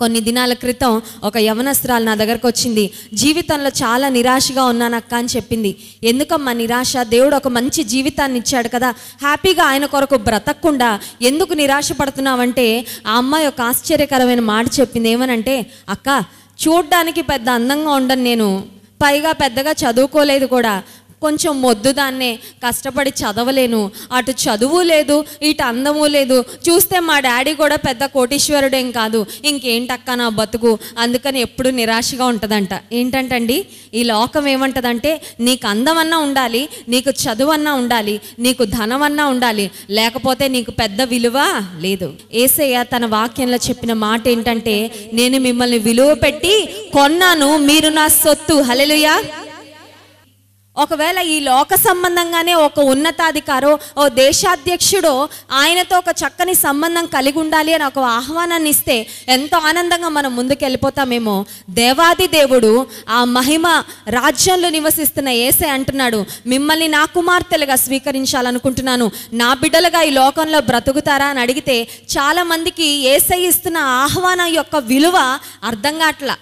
కొన్ని దినాల క్రితం ఒక యవనస్తురాలు నా దగ్గరకు వచ్చింది. జీవితంలో చాలా నిరాశగా ఉన్నానక్క అని చెప్పింది. ఎందుకమ్మా నిరాశ? దేవుడు ఒక మంచి జీవితాన్ని ఇచ్చాడు కదా, హ్యాపీగా ఆయన కొరకు బ్రతకకుండా ఎందుకు నిరాశ పడుతున్నావంటే, ఆ అమ్మాయి ఒక ఆశ్చర్యకరమైన మాట చెప్పింది. ఏమనంటే, అక్క చూడ్డానికి పెద్ద అందంగా ఉండను నేను, పైగా పెద్దగా చదువుకోలేదు కూడా, కొంచెం మొద్దుదాన్నే, కష్టపడి చదవలేను, అటు చదువు లేదు ఇటు అందము లేదు, చూస్తే మా డాడీ కూడా పెద్ద కోటీశ్వరుడేం కాదు, ఇంకేంటక్క నా బతుకు, అందుకని ఎప్పుడు నిరాశగా ఉంటుందంట. ఏంటంటండి ఈ లోకం ఏమంటుందంటే, నీకు అందమన్నా ఉండాలి, నీకు చదువన్నా ఉండాలి, నీకు ధనమన్నా ఉండాలి, లేకపోతే నీకు పెద్ద విలువ లేదు. యేసయ్య తన వాక్యంలో చెప్పిన మాట ఏంటంటే, నేను మిమ్మల్ని విలువ పెట్టి కొన్నాను, మీరు నా సొత్తు. హల్లెలూయా. ఒకవేళ ఈ లోక సంబంధంగానే ఒక ఉన్నతాధికారో ఓ దేశాధ్యక్షుడో ఆయనతో ఒక చక్కని సంబంధం కలిగి ఉండాలి అని ఒక ఆహ్వానాన్ని ఇస్తే ఎంతో ఆనందంగా మనం ముందుకు వెళ్ళిపోతామేమో, దేవాది దేవుడు ఆ మహిమ రాజ్యంలో నివసిస్తున్న యేసే అంటున్నాడు, మిమ్మల్ని నా కుమార్తెలుగా స్వీకరించాలనుకుంటున్నాను, నా బిడ్డలుగా ఈ లోకంలో బ్రతుకుతారా అని అడిగితే చాలా మందికి యేసే ఇస్తున్న ఆహ్వానం యొక్క విలువ అర్థం కావట్లా.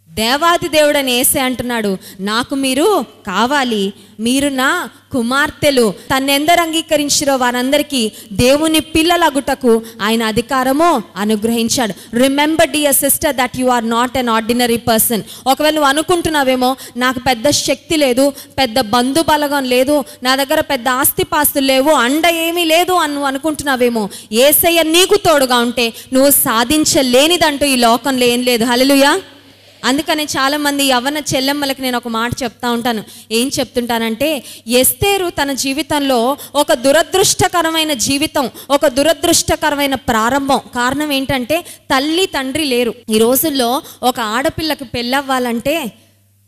దేవాది దేవుడని యేసే అంటున్నాడు, నాకు మీరు కావాలి, మీరు నా కుమార్తెలు. తన్నెందరు అంగీకరించారో వారందరికీ దేవుని పిల్లలగుటకు ఆయన అధికారము అనుగ్రహించాడు. Remember dear sister that you are not an ordinary person. ఒకవేళ నువ్వు అనుకుంటున్నావేమో, నాకు పెద్ద శక్తి లేదు, పెద్ద బంధు బలగం లేదు, నా దగ్గర పెద్ద ఆస్తిపాస్తులు లేవు, అండ ఏమీ లేదు అని నువ్వు అనుకుంటున్నావేమో, యేసయ్య నీకు తోడుగా ఉంటే నువ్వు సాధించలేనిదంటూ ఈ లోకంలో ఏం లేదు. హల్లెలూయా. అందుకని చాలామంది యవ్వన చెల్లెమ్మలకి నేను ఒక మాట చెప్తా ఉంటాను. ఏం చెప్తుంటానంటే, ఎస్తేరు తన జీవితంలో ఒక దురదృష్టకరమైన జీవితం, ఒక దురదృష్టకరమైన ప్రారంభం. కారణం ఏంటంటే, తల్లి తండ్రి లేరు. ఈ రోజుల్లో ఒక ఆడపిల్లకి పెళ్ళవ్వాలంటే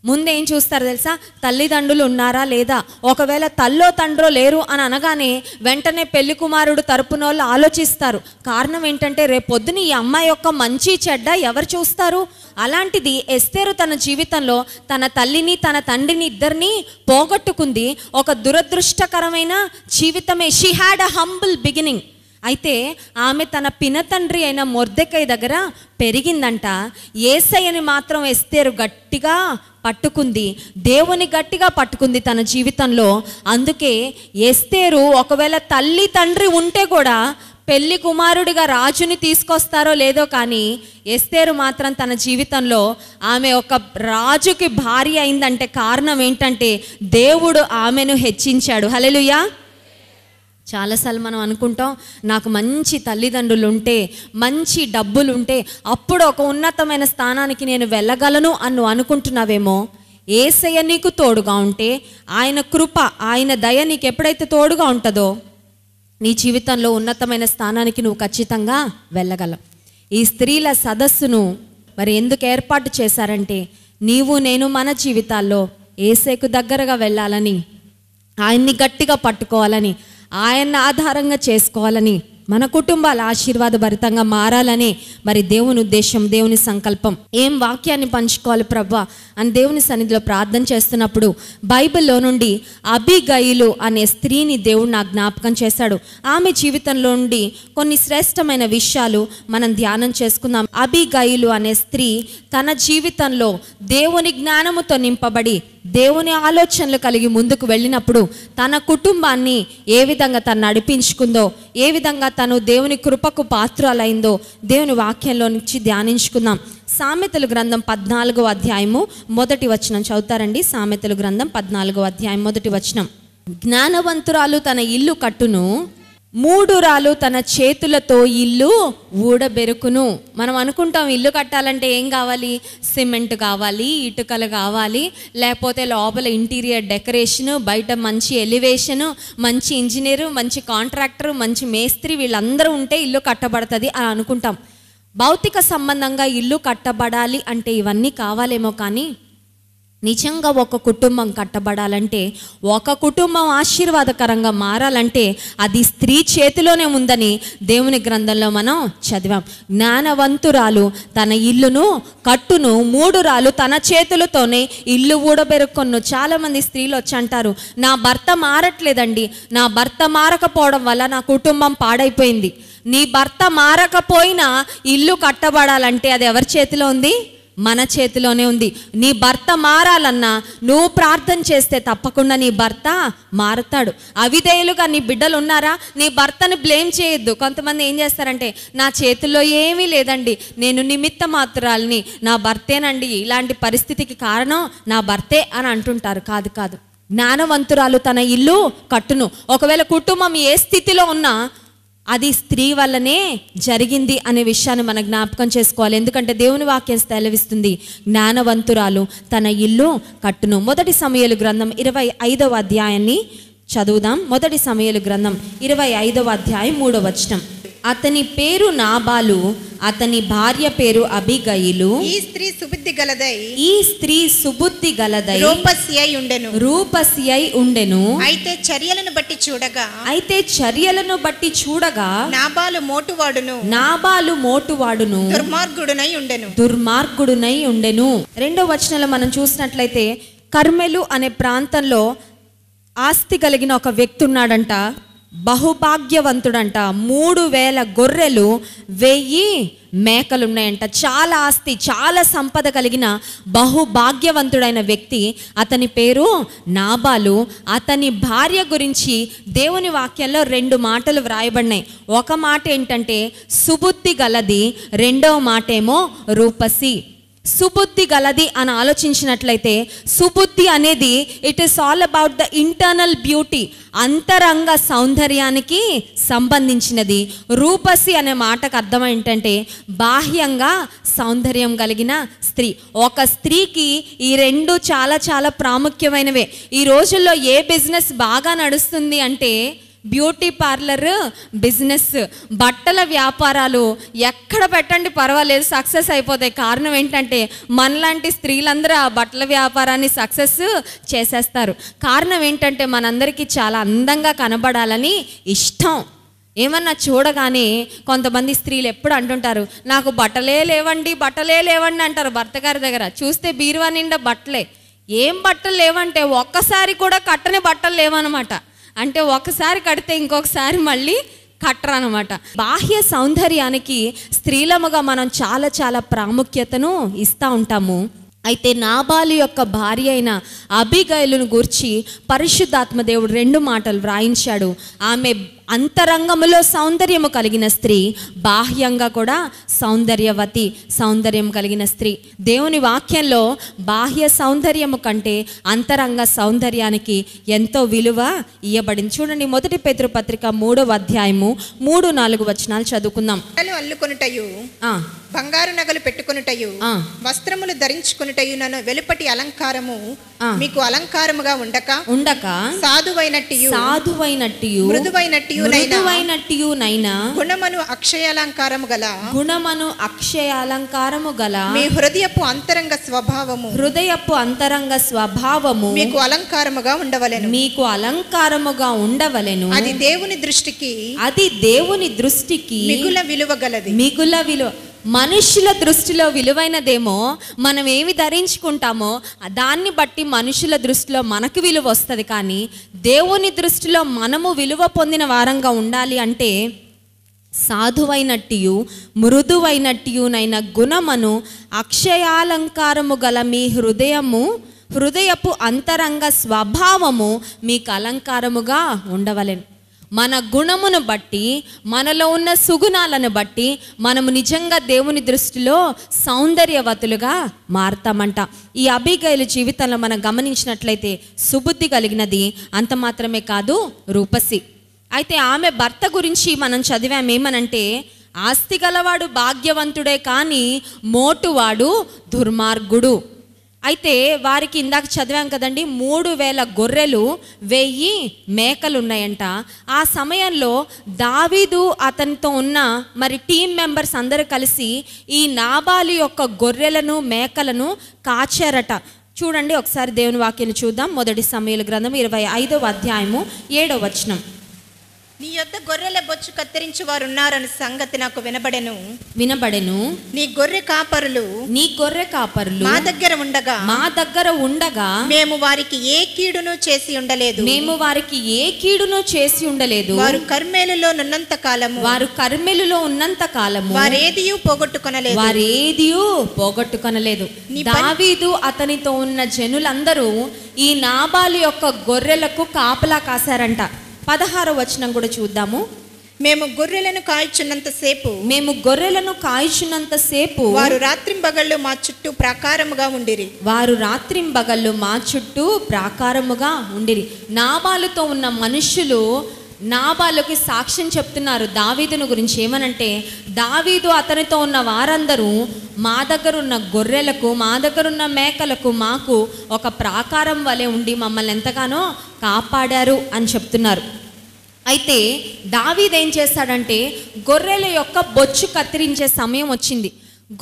ముందేం చూస్తారు తెలుసా? తల్లిదండ్రులు ఉన్నారా లేదా. ఒకవేళ తల్లో తండ్రో లేరు అని అనగానే వెంటనే పెళ్లి కుమారుడు తరపున వాళ్ళు ఆలోచిస్తారు. కారణం ఏంటంటే, రేపొద్దున ఈ అమ్మాయి యొక్క మంచి చెడ్డ ఎవరు చూస్తారు? అలాంటిది ఎస్తేరు తన జీవితంలో తన తల్లిని తన తండ్రిని ఇద్దరిని పోగొట్టుకుంది. ఒక దురదృష్టకరమైన జీవితమే. She had a humble beginning. అయితే ఆమె తన పినతండ్రి అయిన మొర్దెకై దగ్గర పెరిగిందంట. యేసయ్యని మాత్రం ఎస్తేరు గట్టిగా పట్టుకుంది, దేవుని గట్టిగా పట్టుకుంది తన జీవితంలో. అందుకే ఎస్తేరు ఒకవేళ తల్లి తండ్రి ఉంటే కూడా పెళ్లి కుమారుడిగా రాజుని తీసుకొస్తారో లేదో కానీ, ఎస్తేరు మాత్రం తన జీవితంలో ఆమె ఒక రాజుకి భార్య అయిందంటే కారణం ఏంటంటే, దేవుడు ఆమెను హెచ్చించాడు. హల్లెలూయా. చాలాసార్లు మనం అనుకుంటాం, నాకు మంచి తల్లిదండ్రులు ఉంటే, మంచి డబ్బులు ఉంటే అప్పుడు ఒక ఉన్నతమైన స్థానానికి నేను వెళ్ళగలను అని నువ్వు అనుకుంటున్నావేమో. యేసయ్య నీకు తోడుగా ఉంటే, ఆయన కృప, ఆయన దయ నీకు ఎప్పుడైతే తోడుగా ఉంటుందో నీ జీవితంలో ఉన్నతమైన స్థానానికి నువ్వు ఖచ్చితంగా వెళ్ళగలవు. ఈ స్త్రీల సదస్సును మరి ఎందుకు ఏర్పాటు చేశారంటే, నీవు నేను మన జీవితాల్లో యేసయ్యకు దగ్గరగా వెళ్ళాలని, ఆయన్ని గట్టిగా పట్టుకోవాలని, ఆయన్ని ఆధారంగా చేసుకోవాలని, మన కుటుంబాల ఆశీర్వాదభరితంగా మారాలని మరి దేవుని ఉద్దేశం, దేవుని సంకల్పం. ఏం వాక్యాన్ని పంచుకోవాలి ప్రభువా అని దేవుని సన్నిధిలో ప్రార్థన చేస్తున్నప్పుడు బైబిల్లో నుండి అబీగయిలు అనే స్త్రీని దేవుడు నాకు జ్ఞాపకం చేశాడు. ఆమె జీవితంలో నుండి కొన్ని శ్రేష్టమైన విషయాలు మనం ధ్యానం చేసుకుందాం. అబీగయిలు అనే స్త్రీ తన జీవితంలో దేవుని జ్ఞానముతో నింపబడి దేవుని ఆలోచనలు కలిగి ముందుకు వెళ్ళినప్పుడు తన కుటుంబాన్ని ఏ విధంగా తను నడిపించుకుందో, ఏ విధంగా తను దేవుని కృపకు పాత్రలైందో దేవుని వాక్యంలో నుంచి ధ్యానించుకుందాం. సామెతల గ్రంథం 14వ అధ్యాయము 1వ వచనం చదువుతారండి. సామెతల గ్రంథం 14వ అధ్యాయం 1వ వచనం. జ్ఞానవంతురాలు తన ఇల్లు కట్టును, మూఢురాలు తన చేతులతో ఇల్లు ఊడబెరుకును. మనం అనుకుంటాం ఇల్లు కట్టాలంటే ఏం కావాలి? సిమెంట్ కావాలి, ఇటుకలు కావాలి, లేకపోతే లోపల ఇంటీరియర్ డెకరేషను, బయట మంచి ఎలివేషను, మంచి ఇంజనీరు, మంచి కాంట్రాక్టర్, మంచి మేస్త్రి, వీళ్ళందరూ ఉంటే ఇల్లు కట్టబడుతుంది అని అనుకుంటాం. భౌతిక సంబంధంగా ఇల్లు కట్టబడాలి అంటే ఇవన్నీ కావాలేమో, కానీ నిజంగా ఒక కుటుంబం కట్టబడాలంటే, ఒక కుటుంబం ఆశీర్వాదకరంగా మారాలంటే అది స్త్రీ చేతిలోనే ఉందని దేవుని గ్రంథంలో మనం చదివాం. జ్ఞానవంతురాలు తన ఇల్లును కట్టును, మూఢురాలు తన చేతులతోనే ఇల్లు ఊడబెరుకొను. చాలామంది స్త్రీలు వచ్చి అంటారు, నా భర్త మారట్లేదండి, నా భర్త మారకపోవడం వల్ల నా కుటుంబం పాడైపోయింది, నీ భర్త మారకపోయినా ఇల్లు కట్టబడాలంటే అది ఎవరి చేతిలో ఉంది? మన చేతిలోనే ఉంది. నీ భర్త మారాలన్నా నువ్వు ప్రార్థన చేస్తే తప్పకుండా నీ భర్త మారుతాడు. అవిధేయులుగా నీ బిడ్డలు ఉన్నారా? నీ భర్తని బ్లేమ్ చేయొద్దు. కొంతమంది ఏం చేస్తారంటే, నా చేతుల్లో ఏమీ లేదండి, నేను నిమిత్త మాత్రాలని, నా భర్తేనండి ఇలాంటి పరిస్థితికి కారణం నా భర్తే అని అంటుంటారు. కాదు కాదు, జ్ఞానవంతురాలు తన ఇల్లు కట్టును. ఒకవేళ కుటుంబం ఏ స్థితిలో ఉన్నా అది స్త్రీ వల్లనే జరిగింది అనే విషయాన్ని మనం జ్ఞాపకం చేసుకోవాలి. ఎందుకంటే దేవుని వాక్యం సెలవిస్తుంది, జ్ఞానవంతురాలు తన ఇల్లు కట్టును. మొదటి సమూయేలు గ్రంథం 25వ అధ్యాయాన్ని చదువుదాం. మొదటి సమూయేలు గ్రంథం 25వ అధ్యాయం 3వ వచనం. అతని పేరు నాబాలు, అతని భార్య పేరు అబిగయిలు. ఈ స్త్రీ సుబుద్ధి గలదై రూపసి అయి ఉండెను. అయితే చర్యలను బట్టి చూడగా నాబాలు మోటువాడును దుర్మార్గుడునై ఉండెను. రెండో వచనంలో మనం చూసినట్లయితే, కర్మెలు అనే ప్రాంతంలో ఆస్తి కలిగిన ఒక వ్యక్తి ఉన్నాడంట. బహుభాగ్యవంతుడంట. 3000 గొర్రెలు, 1000 మేకలు ఉన్నాయంట. చాలా ఆస్తి, చాలా సంపద కలిగిన బహుభాగ్యవంతుడైన వ్యక్తి. అతని పేరు నాబాలు. అతని భార్య గురించి దేవుని వాక్యంలో 2 మాటలు వ్రాయబడినాయి. ఒక మాట ఏంటంటే సుబుద్ధి గలది, రెండవ మాట ఏమో రూపసి. సుబుద్ధి గలది అని ఆలోచించినట్లయితే, సుబుద్ధి అనేది it is all about the internal beauty, అంతరంగ సౌందర్యానికి సంబంధించినది. రూపసి అనే మాటకు అర్థం ఏంటంటే బాహ్యంగా సౌందర్యం కలిగిన స్త్రీ. ఒక స్త్రీకి ఈ 2 చాలా చాలా ప్రాముఖ్యమైనవే. ఈ రోజుల్లో ఏ బిజినెస్ బాగా నడుస్తుంది అంటే బ్యూటీ పార్లర్ బిజినెస్, బట్టల వ్యాపారాలు ఎక్కడ పెట్టండి పర్వాలేదు, సక్సెస్ అయిపోతాయి. కారణం ఏంటంటే మనలాంటి స్త్రీలందరూ ఆ బట్టల వ్యాపారాన్ని సక్సెస్ చేసేస్తారు. కారణం ఏంటంటే మనందరికీ చాలా అందంగా కనబడాలని ఇష్టం. ఏమన్నా చూడగానే కొంతమంది స్త్రీలు ఎప్పుడు అంటుంటారు, నాకు బట్టలే లేవండి అంటారు భర్త గారి దగ్గర. చూస్తే బీరువా నిండా బట్టలే. ఏం బట్టలు లేవంటే ఒక్కసారి కూడా కట్టని బట్టలు లేవన్నమాట. అంటే ఒకసారి కడితే ఇంకొకసారి మళ్ళీ కట్టరనమాట. బాహ్య సౌందర్యానికి స్త్రీలముగా మనం చాలా చాలా ప్రాముఖ్యతను ఇస్తూ ఉంటాము. అయితే నాబాలు యొక్క భార్య అయిన అబిగయిలును గూర్చి పరిశుద్ధాత్మ దేవుడు 2 మాటలు వ్రాయించాడు. ఆమె అంతరంగములో సౌందర్యము కలిగిన స్త్రీ, బాహ్యంగా కూడా సౌందర్యం కలిగిన స్త్రీ. దేవుని వాక్యంలో బాహ్య సౌందర్యము కంటే అంతరంగ సౌందర్యానికి ఎంతో విలువ ఇవ్వబడింది. చూడండి, మొదటి పేతురు పత్రిక 3వ అధ్యాయము 3-4 వచనాలు చదువుకుందాం. అల్లుకొనుటయు, బంగారు నగలు పెట్టుకొనుటయు, వస్త్రములు ధరించుకొనుటయు నన్ను వెలుపటి అలంకారము మీకు అలంకారముగా ఉండక సాధువైనట్టియు మృదువైనట్టియు నైనా గుణమను అక్షయాలంకారము గల మీ హృదయపు అంతరంగ స్వభావము మీకు అలంకారముగా ఉండవలెను. అది దేవుని దృష్టికి మిగుల విలువ. మనుషుల దృష్టిలో విలువైనదేమో మనం ఏమి ధరించుకుంటామో దాన్ని బట్టి మనుషుల దృష్టిలో మనకు విలువ వస్తుంది. కానీ దేవుని దృష్టిలో మనము విలువ పొందిన వారంగా ఉండాలి అంటే సాధువైనట్టియు మృదువైనట్టియునైన గుణమును అక్షయాలంకారము గల మీ హృదయపు అంతరంగ స్వభావము మీకు అలంకారముగా ఉండవలెను. మన గుణమును బట్టి, మనలో ఉన్న సుగుణాలను బట్టి మనము నిజంగా దేవుని దృష్టిలో సౌందర్యవతులుగా మారతామంట. ఈ అబిగయిలు జీవితంలో మనం గమనించినట్లయితే సుబుద్ధి కలిగినది, అంత మాత్రమే కాదు రూపసి. అయితే ఆమె భర్త గురించి మనం చదివామేమనంటే, ఆస్తి గలవాడు భాగ్యవంతుడే కానీ మోటువాడు దుర్మార్గుడు. అయితే వారికి ఇందాక చదివాం కదండి, 3000 గొర్రెలు 1000 మేకలు ఉన్నాయంట. ఆ సమయంలో దావీదు అతనితో ఉన్న మరి టీం మెంబర్స్ అందరూ కలిసి ఈ నాబాలు యొక్క గొర్రెలను మేకలను కాచారట. చూడండి ఒకసారి దేవుని వాక్యాన్ని చూద్దాం. మొదటి సమూయేలు గ్రంథం 25వ అధ్యాయము 7వ వచనం. నీ యొద్ద గొర్రెల బొచ్చు కత్తిరించు వారు ఉన్నారని సంగతి నాకు వినబడెను. నీ గొర్రె కాపరులు మా దగ్గర ఉండగా మేము వారికి ఏ కీడును చేసి ఉండలేదు. వారు కర్మెలులో ఉన్నంత కాలము వారేదియూ పోగొట్టుకొనలేదు. దావీదు అతనితో ఉన్న జనులందరూ ఈ నాబాలు యొక్క గొర్రెలకు కాపలా కాశారంట. 16వ వచనం కూడా చూద్దాము. మేము గొర్రెలను కాయుచున్నంత సేపు వారు రాత్రింబగళ్ళు మా చుట్టూ ప్రాకారముగా ఉండిరి. నాబాలుతో ఉన్న మనుషులు నాబాలుకి సాక్ష్యం చెప్తున్నారు దావీదును గురించి. ఏమనంటే, దావీదు అతనితో ఉన్న వారందరూ మా దగ్గర ఉన్న గొర్రెలకు, మా దగ్గర ఉన్న మేకలకు మాకు ఒక ప్రాకారం వలె ఉండి మమ్మల్ని ఎంతగానో కాపాడారు అని చెప్తున్నారు. అయితే దావీదు ఏం చేస్తాడంటే, గొర్రెల యొక్క బొచ్చు కత్తిరించే సమయం వచ్చింది.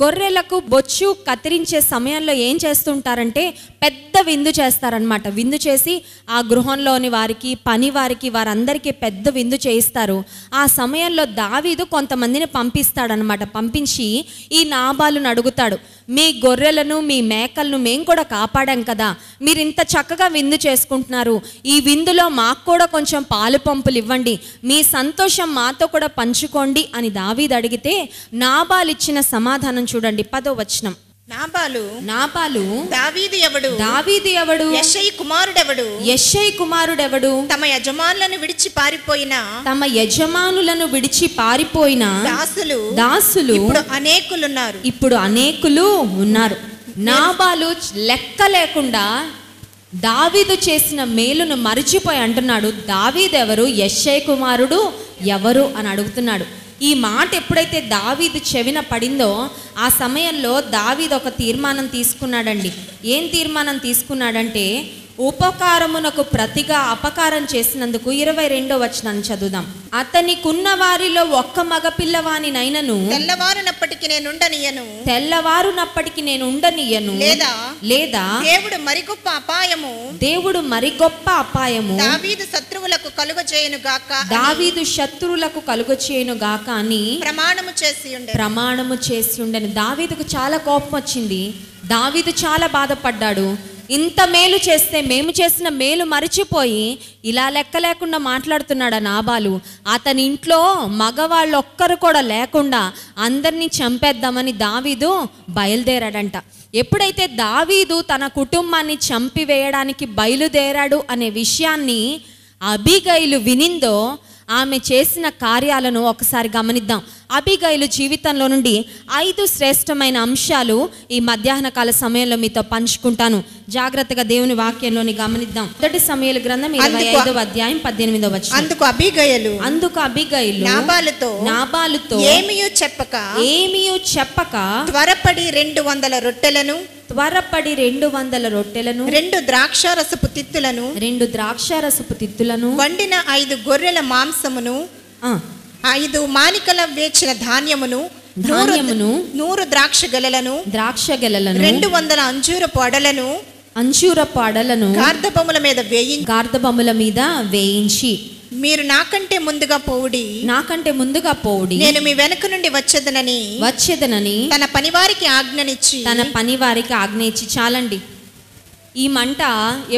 గొర్రెలకు బొచ్చు కత్తిరించే సమయంలో ఏం చేస్తుంటారంటే, పెద్ద విందు చేస్తారనమాట. విందు చేసి ఆ గృహంలోని వారికి, పని వారికి, వారందరికీ పెద్ద విందు చేయిస్తారు. ఆ సమయంలో దావీదు కొంతమందిని పంపిస్తాడనమాట. పంపించి ఈ నాబాలును అడుగుతాడు, మీ గొర్రెలను, మీ మేకలను మేము కూడా కాపాడాం కదా, మీరు ఇంత చక్కగా విందు చేసుకుంటున్నారు, ఈ విందులో మాకు కూడా కొంచెం పాలు పంపులు ఇవ్వండి, మీ సంతోషం మాతో కూడా పంచుకోండి అని దావీదు అడిగితే నాబాలు ఇచ్చిన సమాధానం చూడండి. 10వ వచనం. నాబాలు దావీదు ఎవడు? యెషయి కుమారుడెవడు? తమ యజమానులను విడిచి పారిపోయిన దాసులు ఇప్పుడు అనేకులు ఉన్నారు. నాబాలు లెక్క లేకుండా దావీదు చేసిన మేలును మరిచిపోయి అంటున్నాడు, దావీదు ఎవరు, యెషయి కుమారుడు ఎవరు అని అడుగుతున్నాడు. ఈ మాట ఎప్పుడైతే దావీదు చెవిన పడిందో ఆ సమయంలో దావీదు ఒక తీర్మానం తీసుకున్నాడండి. ఏం తీర్మానం తీసుకున్నాడంటే, ఉపకారమునకు ప్రతిగా అపకారం చేసినందుకు 22వ వచనాన్ని చదువుదాం. అతనికున్న వారిలో ఒక్క మగ పిల్లవానినైనను తెల్లవారునప్పటికి నేను ఉండనియను, లేదా దేవుడు మరి గొప్ప అపాయము దావీదు శత్రువులకు కలుగచేయును గాక అని ప్రమాణము చేసి ఉండెను. దావీదుకు చాలా కోపం వచ్చింది. దావీదు చాలా బాధపడ్డాడు. ఇంత మేలు చేస్తే మేము చేసిన మేలు మరిచిపోయి ఇలా లెక్క లేకుండా మాట్లాడుతున్నాడు నాబాలు. అతని ఇంట్లో మగవాళ్ళు ఒక్కరు కూడా లేకుండా అందరినీ చంపేద్దామని దావీదు బయలుదేరాడంట. ఎప్పుడైతే దావీదు తన కుటుంబాన్ని చంపివేయడానికి బయలుదేరాడు అనే విషయాన్ని అబీగయిలు వినిందో ఆమె చేసిన కార్యాలను ఒకసారి గమనిద్దాం. అబీగయిలు జీవితంలో నుండి 5 శ్రేష్టమైన అంశాలు ఈ మధ్యాహ్న కాల సమయంలో మీతో పంచుకుంటాను. జాగ్రత్తగా దేవుని వాక్యంలోని గమనిద్దాం. 1 సమూయేలు గ్రంథం 25వ అధ్యాయం 18వ వచనం. అందుకు అబీగయిలు నాబాలుతో ఏమీయూ చెప్పక త్వరపడి 200 రొట్టెలను 2 ద్రాక్షారసపు తిత్తులను వండిన 5 గొర్రెల మాంసమును 5 మానికల వేచిన ధాన్యమును 100 ద్రాక్ష గెలలను 200 అంజూరపు అడలను గార్ధబొమ్మల మీద వేయించి మీరు నాకంటే ముందుగా పోవుడి నేను మీ వెనక నుండి వచ్చేదనని తన పనివారికి ఆజ్ఞనిచ్చి చాలండి. ఈ మంట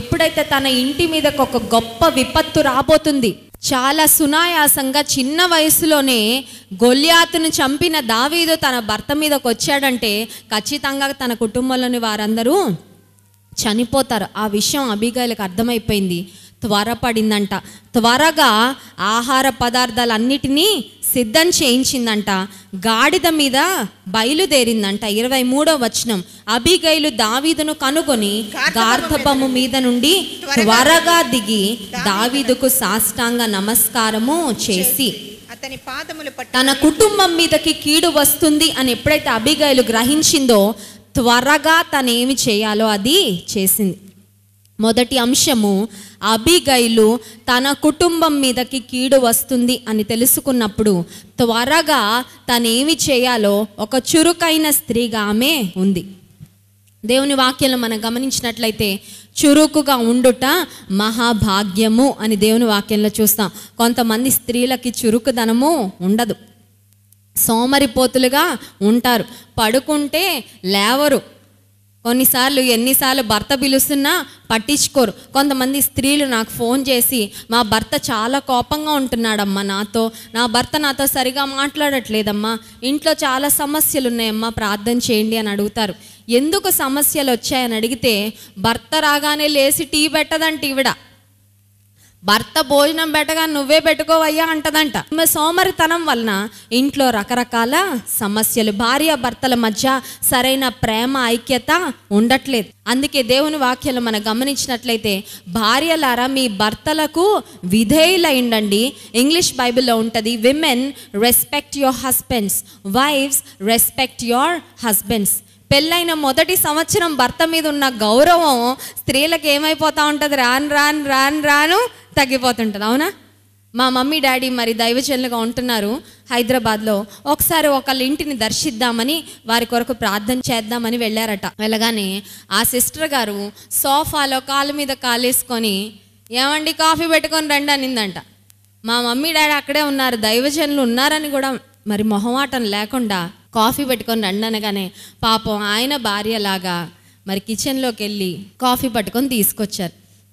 ఎప్పుడైతే తన ఇంటి మీద ఒక గొప్ప విపత్తు రాబోతుంది, చాలా సునాయాసంగా చిన్న వయసులోనే గొల్యాతును చంపిన దావీదు తన భర్త మీదకి వచ్చాడంటే ఖచ్చితంగా తన కుటుంబంలోని వారందరూ చనిపోతారు. ఆ విషయం అబీగయిలకు అర్థమైపోయింది. త్వరపడిందంట. త్వరగా ఆహార పదార్థాలన్నిటినీ సిద్ధం చేయించిందంట. గాడిద మీద బయలుదేరిందంట. 23వ వచనం. అబీగయిలు దావీదును కనుగొని గార్ధబొమ్మ మీద నుండి త్వరగా దిగి దావీదుకు సాష్టాంగ నమస్కారము చేసి తన కుటుంబం మీదకి కీడు వస్తుంది అని ఎప్పుడైతే అబీగయిలు గ్రహించిందో త్వరగా తనేమి చేయాలో అది చేసింది. మొదటి అంశము, అబీగయిలు తన కుటుంబం మీదకి కీడు వస్తుంది అని తెలుసుకున్నప్పుడు త్వరగా తనేమి చేయాలో ఒక చురుకైన స్త్రీగా ఆమె ఉంది. దేవుని వాక్యంలో మనం గమనించినట్లయితే చురుకుగా ఉండుట మహాభాగ్యము అని దేవుని వాక్యంలో చూస్తాం. కొంతమంది స్త్రీలకి చురుకుదనము ఉండదు, సోమరిపోతులుగా ఉంటారు, పడుకుంటే లేవరు, కొన్నిసార్లు ఎన్నిసార్లు భర్త పిలుస్తున్నా పట్టించుకోరు. కొంతమంది స్త్రీలు నాకు ఫోన్ చేసి మా భర్త చాలా కోపంగా ఉంటున్నాడమ్మా నా భర్త నాతో సరిగా మాట్లాడట్లేదమ్మా, ఇంట్లో చాలా సమస్యలు ఉన్నాయమ్మా, ప్రార్థన చేయండి అని అడుగుతారు. ఎందుకు సమస్యలు వచ్చాయని అడిగితే భర్త రాగానే లేచి టీ పెట్టదంట ఈవిడ. భర్త భోజనం పెట్టగా నువ్వే పెట్టుకోవయ్యా అంటదంట. సోమరితనం వలన ఇంట్లో రకరకాల సమస్యలు, భార్య భర్తల మధ్య సరైన ప్రేమ ఐక్యత ఉండట్లేదు. అందుకే దేవుని వాక్యాలు మనం గమనించినట్లయితే భార్యలారా మీ భర్తలకు విధేయులైండండి. ఇంగ్లీష్ బైబిల్లో ఉంటుంది, women respect your husbands, wives respect your husbands. పెళ్ళైన మొదటి సంవత్సరం భర్త మీద ఉన్న గౌరవం స్త్రీలకు ఏమైపోతూ ఉంటుంది, రాను రాను రాను రాను తగ్గిపోతుంటుంది. అవునా? మా మమ్మీ డాడీ మరి దైవజనులుగా ఉంటున్నారు హైదరాబాద్లో. ఒకసారి ఒకళ్ళ ఇంటిని దర్శిద్దామని వారి కొరకు ప్రార్థన చేద్దామని వెళ్ళారట. వెళ్ళగానే ఆ సిస్టర్ గారు సోఫాలో కాలు మీద కాలేసుకొని ఏమండి కాఫీ పెట్టుకొని రండి అనిందంట. మా మమ్మీ డాడీ అక్కడే ఉన్నారు, దైవజనులు ఉన్నారని కూడా మరి మొహమాటం లేకుండా కాఫీ పెట్టుకొని రండి అనగానే పాపం ఆయన భార్యలాగా మరి కిచెన్లోకి వెళ్ళి కాఫీ పట్టుకొని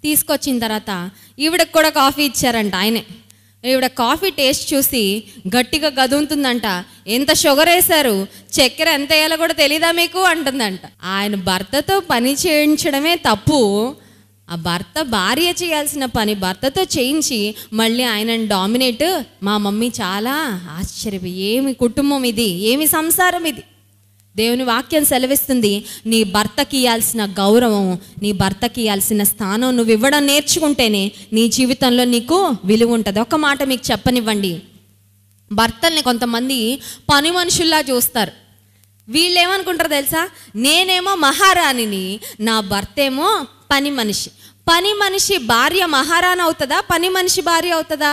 తీసుకొచ్చిన తర్వాత ఈవిడకి కూడా కాఫీ ఇచ్చారంట ఆయనే. ఈవిడ కాఫీ టేస్ట్ చూసి గట్టిగా గదుముతుందంట, ఎంత షుగర్ వేశారు, చక్కెర ఎంత వేయాలో కూడా తెలీదా మీకు అంటుందంట. ఆయన భర్తతో పని చేయించడమే తప్పు, ఆ భర్త భార్య చేయాల్సిన పని భర్తతో చేయించి మళ్ళీ ఆయనను డామినేట్. మా మమ్మీ చాలా ఆశ్చర్యపోయి, ఏమి కుటుంబం ఇది, ఏమి సంసారం ఇది. దేవుని వాక్యం సెలవిస్తుంది, నీ భర్తకి ఇవ్వాల్సిన గౌరవం, నీ భర్తకి ఇవ్వాల్సిన స్థానం నువ్వు ఇవ్వడం నేర్చుకుంటేనే నీ జీవితంలో నీకు విలువ ఉంటుంది. ఒక మాట మీకు చెప్పనివ్వండి, భర్తల్ని కొంతమంది పని మనుషుల్లా చూస్తారు. వీళ్ళు ఏమనుకుంటారు తెలుసా, నేనేమో మహారాణిని, నా భర్త ఏమో పని మనిషి. పని మనిషి భార్య మహారాణి అవుతుందా, పని మనిషి భార్య అవుతుందా?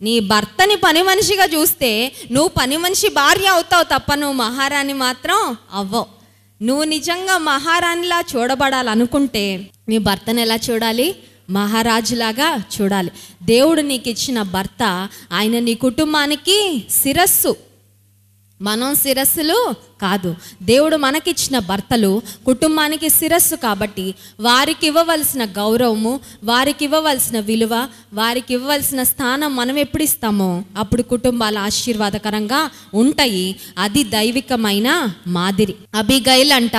నీ భర్తని పని మనిషిగా చూస్తే నువ్వు పని మనిషి భార్య అవుతావు తప్ప నువ్వు మహారాణి మాత్రం అవ్వవు. నువ్వు నిజంగా మహారాణిలా చూడబడాలనుకుంటే నీ భర్తను ఎలా చూడాలి, మహారాజులాగా చూడాలి. దేవుడు నీకు ఇచ్చిన భర్త ఆయన నీ కుటుంబానికి శిరస్సు, మనం శిరస్సులు కాదు. దేవుడు మనకిచ్చిన భర్తలు కుటుంబానికి శిరస్సు కాబట్టి వారికి ఇవ్వవలసిన గౌరవము, వారికి ఇవ్వవలసిన విలువ, వారికి ఇవ్వవలసిన స్థానం మనం ఎప్పుడు ఇస్తామో అప్పుడు కుటుంబాలు ఆశీర్వాదకరంగా ఉంటాయి. అది దైవికమైన మాదిరి. అబిగైల్ అంట,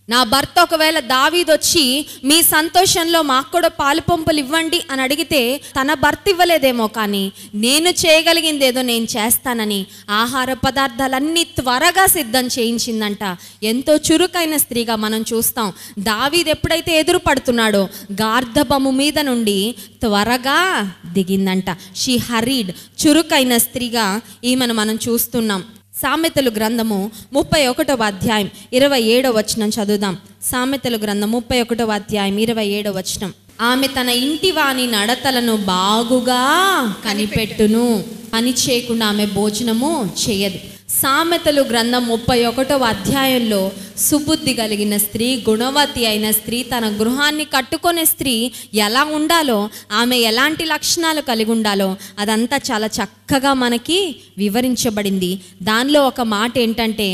నా భర్త ఒకవేళ దావీదు వచ్చి మీ సంతోషంలో మాకు కూడా పాలు పంపులు ఇవ్వండి అని అడిగితే తన భర్త ఇవ్వలేదేమో, కానీ నేను చేయగలిగింది ఏదో నేను చేస్తానని ఆహార పదార్థాలన్నీ త్వరగా సిద్ధం చేయించిందంట. ఎంతో చురుకైన స్త్రీగా మనం చూస్తాం. దావీదు ఎప్పుడైతే ఎదురు పడుతున్నాడో గార్ధబము మీద నుండి త్వరగా దిగిందంట. షీ హరీడ్, చురుకైన స్త్రీగా ఈమెను మనం చూస్తున్నాం. సామెతలు గ్రంథము 31వ అధ్యాయం 27వ వచనం చదువుదాం. సామెతలు గ్రంథం 31వ అధ్యాయం 27వ వచనం. ఆమె తన ఇంటి వాని నడతలను బాగుగా కనిపెట్టును, పని చేయకుండా ఆమె భోజనము చేయదు. సామెతలు గ్రంథం 31వ అధ్యాయంలో సుబుద్ధి కలిగిన స్త్రీ, గుణవతి అయిన స్త్రీ, తన గృహాన్ని కట్టుకునే స్త్రీ ఎలా ఉండాలో, ఆమె ఎలాంటి లక్షణాలు కలిగి ఉండాలో అదంతా చాలా చక్కగా మనకి వివరించబడింది. దానిలో ఒక మాట ఏంటంటే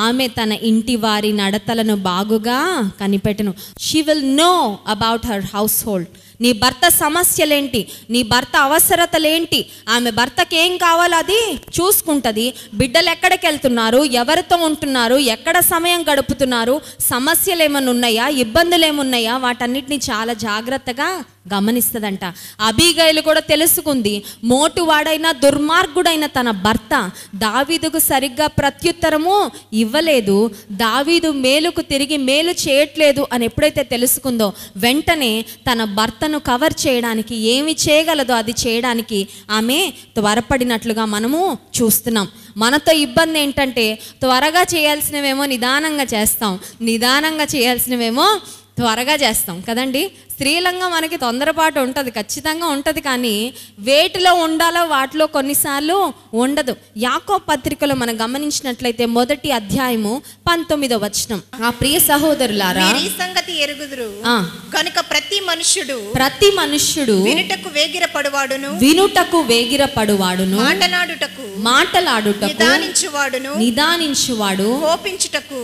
ఆమె తన ఇంటి వారి నడతలను బాగుగా కనిపెట్టును. She will know about her household. నీ భర్త సమస్యలేంటి, నీ భర్త అవసరతలేంటి, ఆమె భర్తకి ఏం కావాలో అది చూసుకుంటుంది. బిడ్డలు ఎక్కడికి వెళ్తున్నారు, ఎవరితో ఉంటున్నారు, ఎక్కడ సమయం గడుపుతున్నారు, సమస్యలు ఏమైనా ఉన్నాయా, ఇబ్బందులు ఏమున్నాయా, వాటన్నిటిని చాలా జాగ్రత్తగా గమనిస్తుందంట. అబీగైలు కూడా తెలుసుకుంది, మోటువాడైన దుర్మార్గుడైన తన భర్త దావీదుకు సరిగ్గా ప్రత్యుత్తరము ఇవ్వలేదు, దావీదు మేలుకు తిరిగి మేలు చేయట్లేదు అని ఎప్పుడైతే తెలుసుకుందో వెంటనే తన భర్తను కవర్ చేయడానికి ఏమి చేయగలదో అది చేయడానికి ఆమె త్వరపడినట్లుగా మనము చూస్తున్నాం. మనతో ఇబ్బంది ఏంటంటే త్వరగా చేయాల్సినవేమో నిదానంగా చేస్తాం, నిదానంగా చేయాల్సినవేమో త్వరగా చేస్తాం కదండి. స్త్రీలంగా మనకి తొందరపాటు ఉంటుంది, ఖచ్చితంగా ఉంటుంది. కానీ వేటిలో ఉండాలో వాటిలో కొన్నిసార్లు ఉండదు. యాకోబు పత్రికలో మనం గమనించినట్లయితే 1వ అధ్యాయము 19వ వచనం, ఆ ప్రియ సహోదరులారా ఈ సంగతి ఎరుగుదురు కనుక ప్రతి మనుష్యుడు వినుటకు వేగిరపడువాడును మాటలాడుటకు నిదానించువాడు కోపించుటకు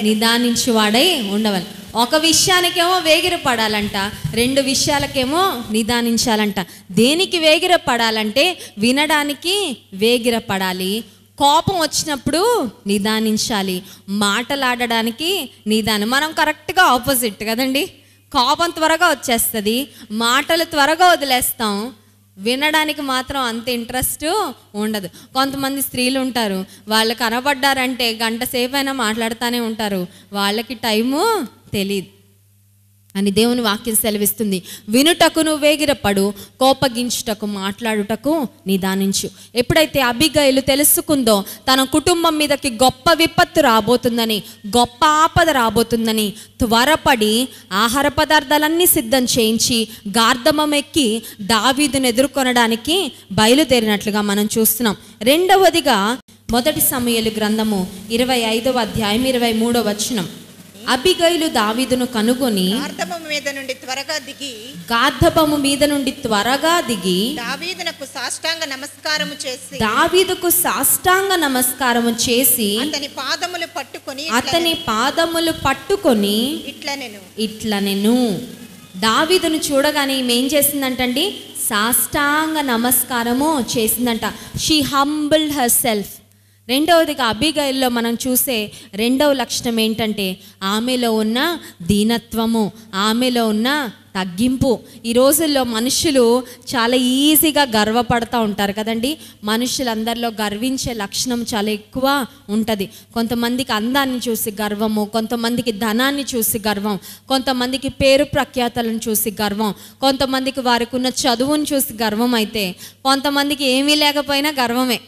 నిదానించువాడై ఉండవలెను. ఒక విషయానికేమో వేగిరపడాలంట, 2 విషయాలకేమో నిదానించాలంట. దేనికి వేగిరపడాలంటే వినడానికి వేగిరపడాలి, కోపం వచ్చినప్పుడు నిదానించాలి, మాటలాడడానికి నిదానం. మనం కరెక్ట్గా ఆపోజిట్ కదండి. కోపం త్వరగా వచ్చేస్తుంది, మాటలు త్వరగా వదిలేస్తాం, వినడానికి మాత్రం అంత ఇంట్రెస్ట్ ఉండదు. కొంతమంది స్త్రీలు ఉంటారు, వాళ్ళు కనబడ్డారంటే గంట సేపు అయినా మాట్లాడుతూనే ఉంటారు, వాళ్ళకి టైము తెలియదు అని దేవుని వాక్యం సెలవిస్తుంది. వినుటకు వేగిరపడు, కోపగించుటకు మాట్లాడుటకు నిదానించు. ఎప్పుడైతే అబిగయలు తెలుసుకుందో తన కుటుంబం మీదకి గొప్ప విపత్తు రాబోతుందని, గొప్ప ఆపద రాబోతుందని త్వరపడి ఆహార పదార్థాలన్నీ సిద్ధం చేయించి గార్ధమం ఎక్కి దావీదును ఎదుర్కొనడానికి బయలుదేరినట్లుగా మనం చూస్తున్నాం. రెండవదిగా 1 సమూయేలు గ్రంథము 25వ అధ్యాయం 23వ వచనం, అబిగయలు దావీదును కనుగొని గార్ధబము మీద నుండి త్వరగా దిగి దావీదుకు సాష్టాంగ నమస్కారము చేసి అతని పాదములు పట్టుకొని ఇట్లనెను. దావీదును చూడగానే ఈమె ఏం చేసిందంటండి, సాష్టాంగ నమస్కారము చేసిందంట. She humbled her self. రెండవదిగా అబిగయల్లో మనం చూసే రెండవ లక్షణం ఏంటంటే ఆమెలో ఉన్న దీనత్వము, ఆమెలో ఉన్న తగ్గింపు. ఈ రోజుల్లో మనుషులు చాలా ఈజీగా గర్వపడుతూ ఉంటారు కదండి. మనుషులందరిలో గర్వించే లక్షణం చాలా ఎక్కువ ఉంటుంది. కొంతమందికి అందాన్ని చూసి గర్వము, కొంతమందికి ధనాన్ని చూసి గర్వం, కొంతమందికి పేరు ప్రఖ్యాతలను చూసి గర్వం, కొంతమందికి వారికి ఉన్న చదువును చూసి గర్వం, అయితే కొంతమందికి ఏమీ లేకపోయినా గర్వమే.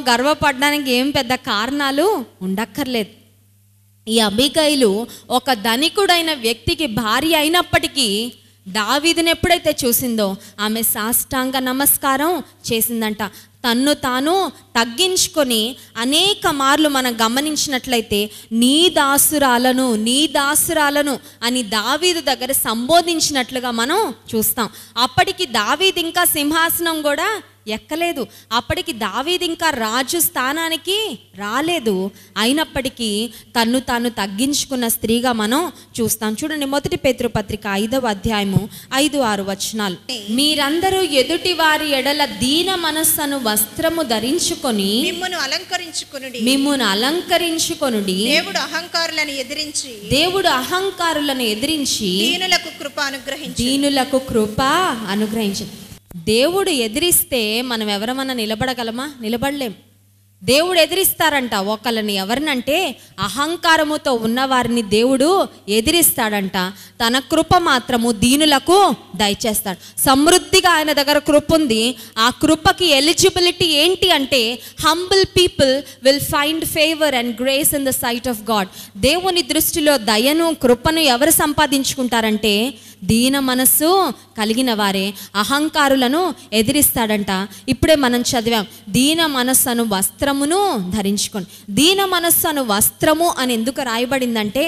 గర్వపడడానికి ఏం పెద్ద కారణాలు ఉండక్కర్లేదు. ఈ అబిగయలు ఒక ధనికుడైన వ్యక్తికి భార్య అయినప్పటికీ దావీదుని ఎప్పుడైతే చూసిందో ఆమె సాష్టాంగ నమస్కారం చేసిందంట. తన్ను తాను తగ్గించుకొని అనేక మార్లు మనం గమనించినట్లయితే నీ దాసురాలను అని దావీదు దగ్గర సంబోధించినట్లుగా మనం చూస్తాం. అప్పటికి దావీదు ఇంకా సింహాసనం కూడా ఎక్కలేదు, అప్పటికి దావీదు ఇంకా రాజు స్థానానికి రాలేదు. అయినప్పటికీ తన్ను తాను తగ్గించుకున్న స్త్రీగా మనం చూస్తాం. చూడండి 1 పేతురు పత్రిక 5వ అధ్యాయము 5-6 వచనాలు, మీరందరూ ఎదుటి వారి ఎడల దీన మనస్సును వస్త్రము ధరించుకొని మిమ్మును అలంకరించుకొనుడి. దేవుడు అహంకారులను ఎదిరించి దీనులకు కృప అనుగ్రహించి. దేవుడు ఎదిరిస్తే మనం ఎవరమన్నా నిలబడగలమా? నిలబడలేం. దేవుడు ఎదిరిస్తారంట ఒకళ్ళని. ఎవరినంటే అహంకారముతో ఉన్నవారిని దేవుడు ఎదిరిస్తాడంట. తన కృప మాత్రము దీనులకు దయచేస్తాడు. సమృద్ధిగా ఆయన దగ్గర కృప ఉంది. ఆ కృపకి ఎలిజిబిలిటీ ఏంటి అంటే humble people will find favour and grace in the sight of God. దేవుని దృష్టిలో దయను కృపను ఎవరు సంపాదించుకుంటారంటే దీన మనస్సు కలిగిన వారే. అహంకారులను ఎదిరిస్తాడంట. ఇప్పుడే మనం చదివాం, దీన మనస్సును వస్త్రమును ధరించుకోండి. దీన మనస్సును వస్త్రము అని ఎందుకు రాయబడిందంటే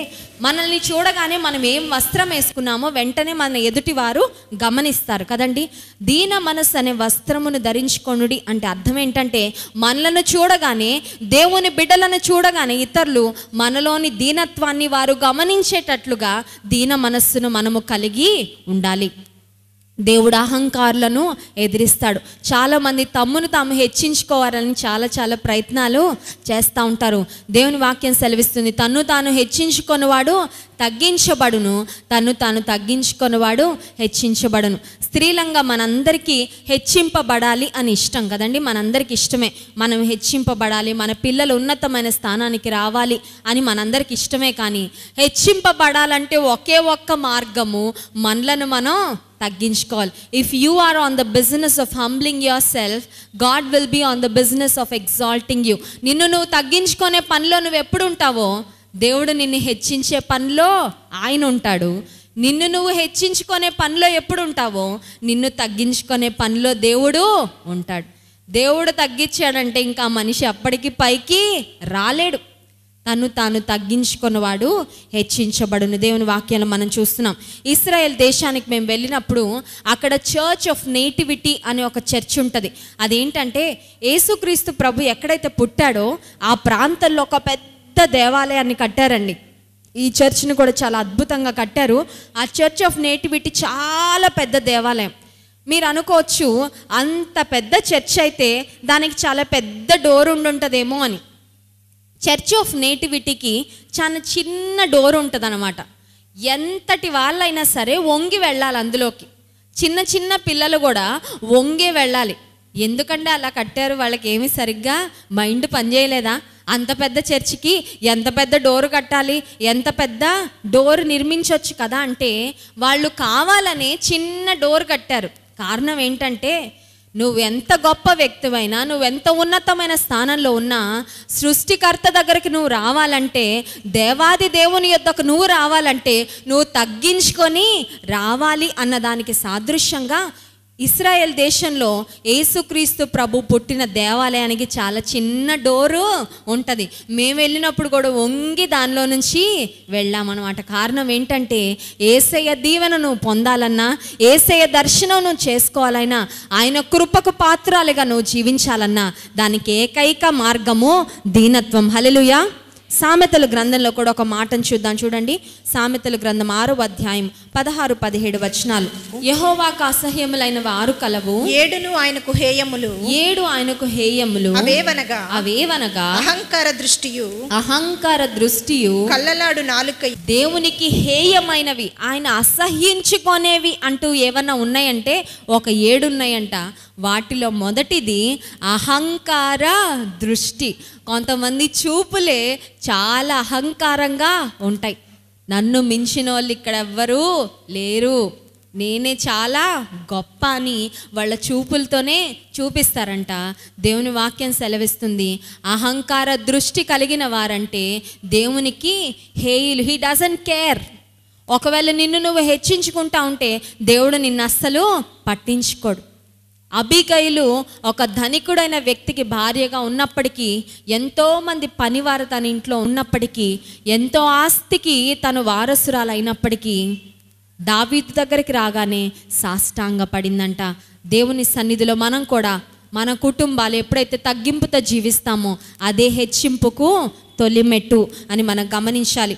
మనల్ని చూడగానే మనం ఏం వస్త్రం వేసుకున్నామో వెంటనే మన ఎదుటి వారు గమనిస్తారు కదండి. దీన మనస్సు అనే వస్త్రమును ధరించుకొనుడి అంటే అర్థం ఏంటంటే మనలను చూడగానే, దేవుని బిడ్డలను చూడగానే ఇతరులు మనలోని దీనత్వాన్ని వారు గమనించేటట్లుగా దీన మనస్సును మనము కలిగి ఉండాలి. దేవుడు అహంకారులను ఎదిరిస్తాడు. చాలామంది తమ్మును తాము హెచ్చించుకోవాలని చాలా ప్రయత్నాలు చేస్తూ ఉంటారు. దేవుని వాక్యం సెలవిస్తుంది, తన్ను తాను హెచ్చించుకొనివాడు తగ్గించబడును, తన్ను తాను తగ్గించుకొనివాడు హెచ్చించబడును. స్త్రీలంగా మనందరికీ హెచ్చింపబడాలి అని ఇష్టం కదండి. మనందరికీ ఇష్టమే మనం హెచ్చింపబడాలి, మన పిల్లలు ఉన్నతమైన స్థానానికి రావాలి అని మనందరికీ ఇష్టమే. కానీ హెచ్చింపబడాలంటే ఒకే ఒక్క మార్గము, మనలను మనం తగ్గించుకోవాలి. If you are on the business of humbling your self, God will be on the business of exalting you. నిన్ను నువ్వు తగ్గించుకునే పనిలో నువ్వు ఎప్పుడు ఉంటావో దేవుడు నిన్ను హెచ్చించే పనిలో ఆయన ఉంటాడు. నిన్ను నువ్వు హెచ్చించుకునే పనిలో ఎప్పుడు ఉంటావో నిన్ను తగ్గించుకునే పనిలో దేవుడు ఉంటాడు. దేవుడు తగ్గించాడంటే ఇంకా మనిషి అప్పటికి పైకి రాలేడు. తను తాను తగ్గించుకున్నవాడు హెచ్చించబడును. దేవుని వాక్యాలు మనం చూస్తున్నాం. ఇశ్రాయేల్ దేశానికి మేము వెళ్ళినప్పుడు అక్కడ చర్చ్ ఆఫ్ నేటివిటీ అనే ఒక చర్చ్ ఉంటుంది. అదేంటంటే యేసుక్రీస్తు ప్రభు ఎక్కడైతే పుట్టాడో ఆ ప్రాంతంలో ఒక పెద్ద దేవాలయాన్ని కట్టారండి. ఈ చర్చ్ని కూడా చాలా అద్భుతంగా కట్టారు. ఆ చర్చ్ ఆఫ్ నేటివిటీ చాలా పెద్ద దేవాలయం. మీరు అనుకోవచ్చు అంత పెద్ద చర్చ్ అయితే దానికి చాలా పెద్ద డోర్ ఉండుంటుందేమో అని. చర్చ్ ఆఫ్ నేటివిటీకి చాలా చిన్న డోర్ ఉంటుంది అన్నమాట. ఎంతటి వాళ్ళైనా సరే వంగి వెళ్ళాలి అందులోకి. చిన్న చిన్న పిల్లలు కూడా వంగే వెళ్ళాలి. ఎందుకంటే అలా కట్టారు? వాళ్ళకి ఏమి సరిగ్గా మైండ్ పనిచేయలేదా? అంత పెద్ద చర్చికి ఎంత పెద్ద డోరు కట్టాలి, ఎంత పెద్ద డోర్ నిర్మించవచ్చు కదా అంటే వాళ్ళు కావాలనే చిన్న డోర్ కట్టారు. కారణం ఏంటంటే నువ్వెంత గొప్ప వ్యక్తివైనా, నువ్వెంత ఉన్నతమైన స్థానంలో ఉన్నా సృష్టికర్త దగ్గరికి నువ్వు రావాలంటే, దేవాది దేవుని యొద్దకు నువ్వు రావాలంటే నువ్వు తగ్గించుకొని రావాలి అన్నదానికి సాదృశ్యంగా ఇశ్రాయేల్ దేశంలో యేసుక్రీస్తు ప్రభు పుట్టిన దేవాలయానికి చాలా చిన్న డోరు ఉంటుంది. మేము వెళ్ళినప్పుడు కూడా వంగి దానిలో నుంచి వెళ్ళామన్నమాట. కారణం ఏంటంటే యేసయ్య దీవెన నువ్వు పొందాలన్నా, యేసయ్య దర్శనం నువ్వు చేసుకోవాలన్నా, ఆయన కృపకు పాత్రాలుగా నువ్వు జీవించాలన్నా దానికి ఏకైక మార్గము దీనత్వం. హల్లెలూయా. సామెతల గ్రంథంలో కూడా ఒక మాటను చూద్దాం. చూడండి, సామెతల గ్రంథం 6వ అధ్యాయం 16-17 వచనాలు. యెహోవాకు అసహ్యములైన 6 కలవు, 7 ఆయనకు హేయములు, 7 ఆయనకు హేయములు. అవేవనగా అహంకార దృష్టియు, కల్లలాడు నాలుక. దేవునికి హేయమైనవి, ఆయన అసహ్యించుకొనేవి అంటూ ఏమన్నా ఉన్నాయంటే ఒక 7 ఉన్నాయంట. వాటిలో మొదటిది అహంకార దృష్టి. కొంతమంది చూపులే చాలా అహంకారంగా ఉంటాయి. నన్ను మించిన వాళ్ళు ఇక్కడ ఎవ్వరూ లేరు, నేనే చాలా గొప్ప అని వాళ్ళ చూపులతోనే చూపిస్తారంట. దేవుని వాక్యం సెలవిస్తుంది, అహంకార దృష్టి కలిగిన వారంటే దేవునికి హేయులు. He doesn't care. ఒకవేళ నిన్ను నువ్వు హెచ్చించుకుంటా ఉంటే దేవుడు నిన్ను అస్సలు పట్టించుకోడు. అబీగయిలు ఒక ధనికుడైన వ్యక్తికి భార్యగా ఉన్నప్పటికీ, ఎంతోమంది పనివారు తన ఇంట్లో ఉన్నప్పటికీ, ఎంతో ఆస్తికి తను వారసురాలైనప్పటికీ దావీదు దగ్గరికి రాగానే సాష్టాంగ పడిందంట. దేవుని సన్నిధిలో మనం కూడా మన కుటుంబాలు ఎప్పుడైతే తగ్గింపుతో జీవిస్తామో అదే హెచ్చింపుకు తొలిమెట్టు అని మనం గమనించాలి.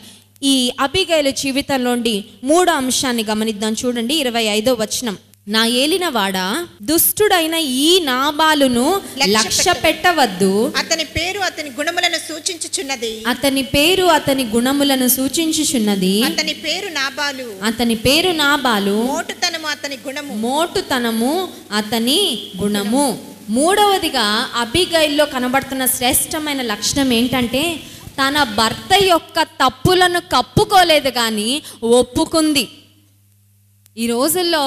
ఈ అబీగయిలు జీవితంలోండి 3వ అంశాన్ని గమనిద్దాం. చూడండి, 25వ వచనం. నా ఏలినవాడా, దుష్టుడైన ఈ నాబాలును లక్ష్య పెట్టవద్దు. అతని పేరు అతని గుణములను సూచించుచున్నది. అతని పేరు అతని గుణములను సూచించుచున్నది. అతని పేరు నాబాలు. అతని పేరు నాబాలు. మోటుతనము అతని గుణము. మోటుతనము అతని గుణము. 3వదిగా అబీగయిల్లో కనబడుతున్న శ్రేష్టమైన లక్షణం ఏంటంటే తన భర్త యొక్క తప్పులను కప్పుకోలేదు కానీ ఒప్పుకుంది. ఈ రోజుల్లో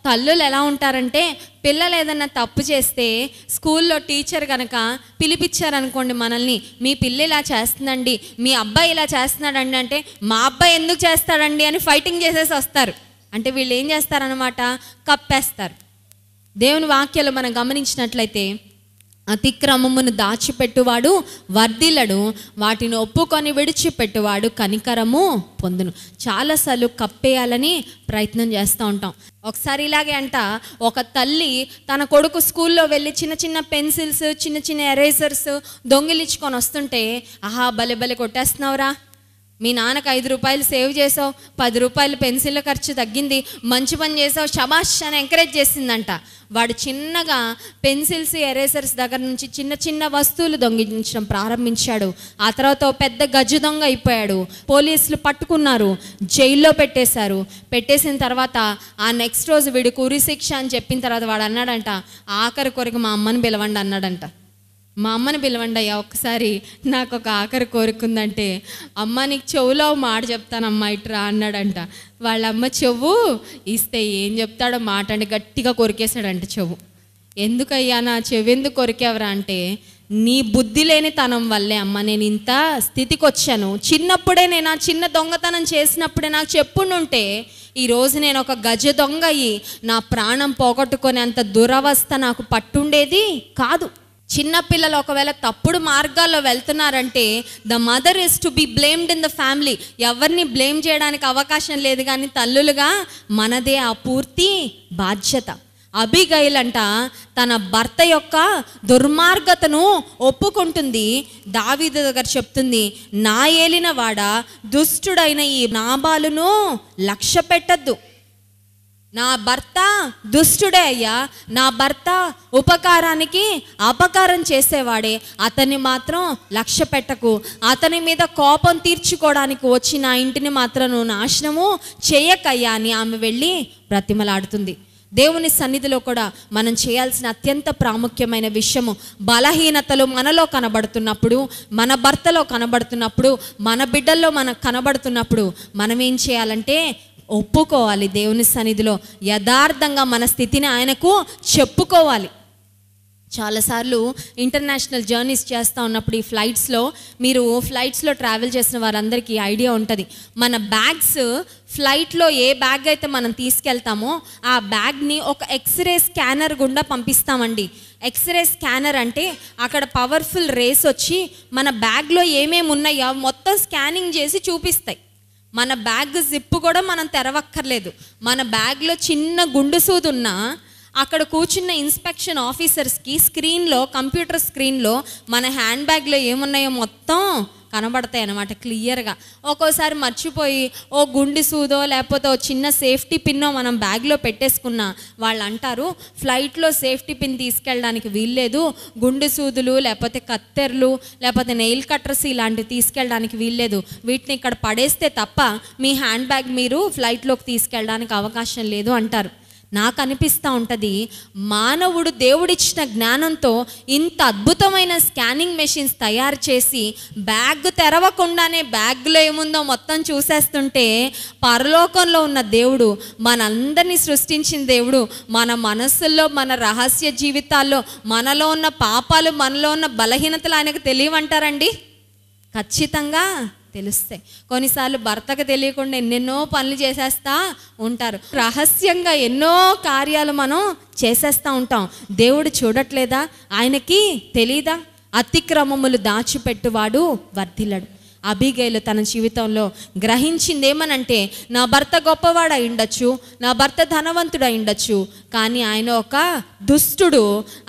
తల్లులు ఎలా ఉంటారంటే, పిల్లలు ఏదైనా తప్పు చేస్తే స్కూల్లో టీచర్ కనుక పిలిపించారనుకోండి మనల్ని, మీ పిల్ల ఇలా చేస్తుందండి, మీ అబ్బాయి ఇలా చేస్తున్నాడండి అంటే, మా అబ్బాయి ఎందుకు చేస్తాడండి అని ఫైటింగ్ చేసేసి వస్తారు. అంటే వీళ్ళు ఏం చేస్తారనమాట, కప్పేస్తారు. దేవుని వాక్యాలు మనం గమనించినట్లయితే, అతిక్రమమును దాచిపెట్టువాడు వర్ధిల్లడు, వాటిని ఒప్పుకొని విడిచిపెట్టువాడు కనికరము పొందును. చాలాసార్లు కప్పేయాలని ప్రయత్నం చేస్తూ ఉంటాం. ఒకసారి ఇలాగే అంట, ఒక తల్లి తన కొడుకు స్కూల్లో వెళ్ళి చిన్న చిన్న పెన్సిల్స్, చిన్న చిన్న ఎరేజర్స్ దొంగిలించుకొని వస్తుంటే, ఆహా భలే భలే కొట్టేస్తున్నావురా, మీ నాన్నకు 5 రూపాయలు సేవ్ చేసావు, 10 రూపాయలు పెన్సిల్ ఖర్చు తగ్గింది, మంచి పని చేసావు, శబాష్ అని ఎంకరేజ్ చేసిందంట. వాడు చిన్నగా పెన్సిల్స్, ఎరేజర్స్ దగ్గర నుంచి చిన్న చిన్న వస్తువులు దొంగిలించడం ప్రారంభించాడు. ఆ తర్వాత పెద్ద గజ దొంగ అయిపోయాడు. పోలీసులు పట్టుకున్నారు, జైల్లో పెట్టేసిన తర్వాత ఆ నెక్స్ట్ రోజు వీడికి ఉరి శిక్ష అని చెప్పిన తర్వాత వాడు అన్నాడంట, ఆఖరి కొరకు మా అమ్మని పిలవండి అన్నాడంట. మా అమ్మని పిలవండి అయ్యా ఒక్కసారి, నాకు ఒక ఆఖరి కోరుకుందంటే, అమ్మ నీకు చెవులో మాట చెప్తానమ్మా ఇట్రా అన్నాడంట. వాళ్ళ అమ్మ చెవు ఇస్తే ఏం చెప్తాడో మాట అంటే గట్టిగా కొరికేశాడంట చెవు. ఎందుకయ్యా నా చెవి ఎందుకు కొరికేవరా అంటే, నీ బుద్ధి లేని తనం వల్లే అమ్మ నేను ఇంత స్థితికి వచ్చాను. చిన్నప్పుడే నేను ఆ చిన్న దొంగతనం చేసినప్పుడే నాకు చెప్పుండుంటే ఈరోజు నేను ఒక గజ దొంగ అయ్యి నా ప్రాణం పోగొట్టుకునే అంత దురవస్థ నాకు పట్టుండేది కాదు. చిన్నపిల్లలు ఒకవేళ తప్పుడు మార్గాల్లో వెళ్తున్నారంటే the mother is to be blamed in the family. ఎవరిని బ్లేమ్ చేయడానికి అవకాశం లేదు, కానీ తల్లులుగా మనదే ఆ పూర్తి బాధ్యత. అబిగైల్ అంట తన భర్త యొక్క దుర్మార్గతను ఒప్పుకుంటుంది. దావీదు దగ్గర చెప్తుంది, నా ఏలిన వాడ దుష్టుడైన ఈ నాబాలును లక్ష్య పెట్టద్దు. నా భర్త దుష్టుడే అయ్యా, నా భర్త ఉపకారానికి అపకారం చేసేవాడే, అతన్ని మాత్రం లక్ష్య పెట్టకు. అతని మీద కోపం తీర్చుకోవడానికి వచ్చి నా ఇంటిని మాత్రం నువ్వు నాశనము చేయకయ్యా అని ఆమె వెళ్ళి బ్రతిమలాడుతుంది. దేవుని సన్నిధిలో కూడా మనం చేయాల్సిన అత్యంత ప్రాముఖ్యమైన విషయము, బలహీనతలు మనలో కనబడుతున్నప్పుడు, మన భర్తలో కనబడుతున్నప్పుడు, మన బిడ్డల్లో మనకు కనబడుతున్నప్పుడు మనం ఏం చేయాలంటే ఒప్పుకోవాలి. దేవుని సన్నిధిలో యథార్థంగా మన స్థితిని ఆయనకు చెప్పుకోవాలి. చాలాసార్లు ఇంటర్నేషనల్ జర్నీస్ చేస్తూ ఉన్నప్పుడు ఈ ఫ్లైట్స్లో ట్రావెల్ చేసిన వారందరికీ ఐడియా ఉంటుంది. మన బ్యాగ్స్ ఫ్లైట్లో ఏ బ్యాగ్ అయితే మనం తీసుకెళ్తామో ఆ బ్యాగ్ని ఒక ఎక్స్రే స్కానర్ గుండా పంపిస్తామండి. ఎక్స్రే స్కానర్ అంటే అక్కడ పవర్ఫుల్ రేస్ వచ్చి మన బ్యాగ్లో ఏమేమి ఉన్నాయో మొత్తం స్కానింగ్ చేసి చూపిస్తాయి. మన బ్యాగ్ జిప్ కూడా మనం తెరవక్కర్లేదు. మన బ్యాగ్లో చిన్న గుండు సూది ఉన్నా అక్కడ కూర్చున్న ఇన్స్పెక్షన్ ఆఫీసర్స్కి కంప్యూటర్ స్క్రీన్లో మన హ్యాండ్ బ్యాగ్లో ఏమున్నాయో మొత్తం కనబడతాయి అన్నమాట క్లియర్గా. ఒక్కోసారి మర్చిపోయి ఓ గుండి సూదో లేకపోతే ఓ చిన్న సేఫ్టీ పిన్నో మనం బ్యాగ్లో పెట్టేసుకున్నా వాళ్ళు అంటారు, ఫ్లైట్లో సేఫ్టీ పిన్ తీసుకెళ్ళడానికి వీల్లేదు, గుండు సూదులు లేకపోతే కత్తెరలు లేకపోతే నెయిల్ కట్టర్స్ ఇలాంటివి తీసుకెళ్ళడానికి వీల్లేదు, వీటిని ఇక్కడ పడేస్తే తప్ప మీ హ్యాండ్ బ్యాగ్ మీరు ఫ్లైట్లోకి తీసుకెళ్ళడానికి అవకాశం లేదు అంటారు. నాకు అనిపిస్తూ ఉంటుంది, మానవుడు దేవుడిచ్చిన జ్ఞానంతో ఇంత అద్భుతమైన స్కానింగ్ మెషిన్స్ తయారు చేసి బ్యాగ్ తెరవకుండానే బ్యాగ్లో ఏముందో మొత్తం చూసేస్తుంటే పరలోకంలో ఉన్న దేవుడు, మనందరినీ సృష్టించిన దేవుడు మన మనసుల్లో, మన రహస్య జీవితాల్లో మనలో ఉన్న పాపాలు, మనలో ఉన్న బలహీనతలు ఆయనకు తెలియవంటారండి? ఖచ్చితంగా తెలుస్తాయి. కొన్నిసార్లు భర్తకు తెలియకుండా ఎన్నెన్నో పనులు చేసేస్తూ ఉంటారు. రహస్యంగా ఎన్నో కార్యాలు మనం చేసేస్తూ ఉంటాం. దేవుడు చూడట్లేదా? ఆయనకి తెలీదా? అతిక్రమములు దాచిపెట్టువాడు వర్ధిల్లడు. అబిగైలు తన జీవితంలో గ్రహించింది ఏమనంటే, నా భర్త గొప్పవాడు అయి ఉండొచ్చు, నా భర్త ధనవంతుడు అయి ఉండొచ్చు, కానీ ఆయన ఒక దుష్టుడు.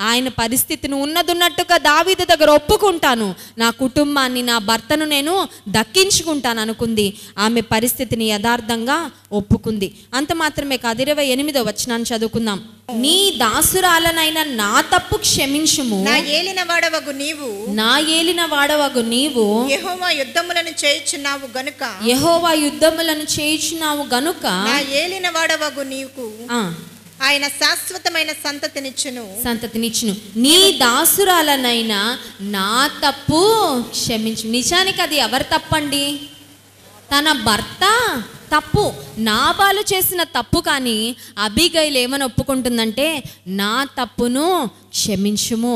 ఆయన పరిస్థితిని ఉన్నట్టుగా దావీదు దగ్గర ఒప్పుకుంటాను, నా కుటుంబాన్ని, నా భర్తను నేను దక్కించుకుంటాను అనుకుంది. ఆమె పరిస్థితిని యథార్థంగా ఒప్పుకుంది. అంత మాత్రమే కాదు, 28వ వచనాన్ని చదువుకుందాం. నీ దాసురాలనైనా నా తప్పు క్షమించుము, నా ఏలిన వాడవగు నీవు యెహోవా యుద్ధములను చేయుచున్నావు గనుక నా ఏలిన వాడవగు నీకు ఆయన శాశ్వతమైన సంతతినిచ్చును. నీ దాసురాలనైనా నా తప్పు క్షమించు. నిజానికి అది ఎవరి తప్పండి? తన భర్త తప్పు, నాబాలు చేసిన తప్పు. కానీ అబిగైల్ ఏమని ఒప్పుకుంటుందంటే, నా తప్పును క్షమించుము.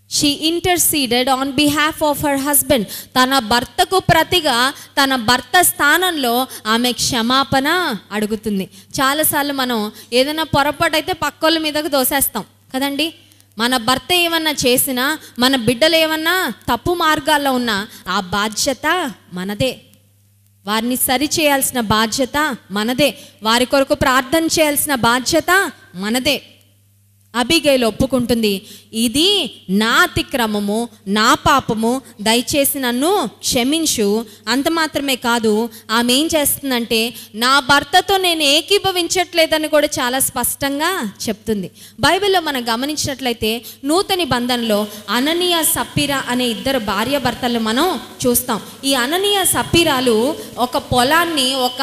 She interceded on behalf of her husband. తన భర్తకు ప్రతిగా తన భర్త స్థానంలో ఆమె క్షమాపణ అడుగుతుంది. చాలాసార్లు మనం ఏదైనా పొరపాటు అయితే పక్కోళ్ళ మీదకు దోసేస్తాం కదండి. మన భర్త ఏమన్నా చేసినా, మన బిడ్డలు ఏమన్నా తప్పు మార్గాల్లో ఉన్నా ఆ బాధ్యత మనదే. వారిని సరి చేయాల్సిన బాధ్యత మనదే. వారి కొరకు ప్రార్థన చేయాల్సిన బాధ్యత మనదే. అబిగైల్ ఒప్పుకుంటుంది, ఇది నా అతిక్రమము, నా పాపము, దయచేసి నన్ను క్షమించు. అంత మాత్రమే కాదు, ఆమె ఏం చేస్తుందంటే, నా భర్తతో నేను ఏకీభవించట్లేదని కూడా చాలా స్పష్టంగా చెప్తుంది. బైబిల్లో మనం గమనించినట్లయితే నూతన నిబంధనలో అననీయ సప్పీరా అనే ఇద్దరు భార్య భర్తలు మనం చూస్తాం. ఈ అననీయ సప్పీరాలు ఒక పొలాన్ని, ఒక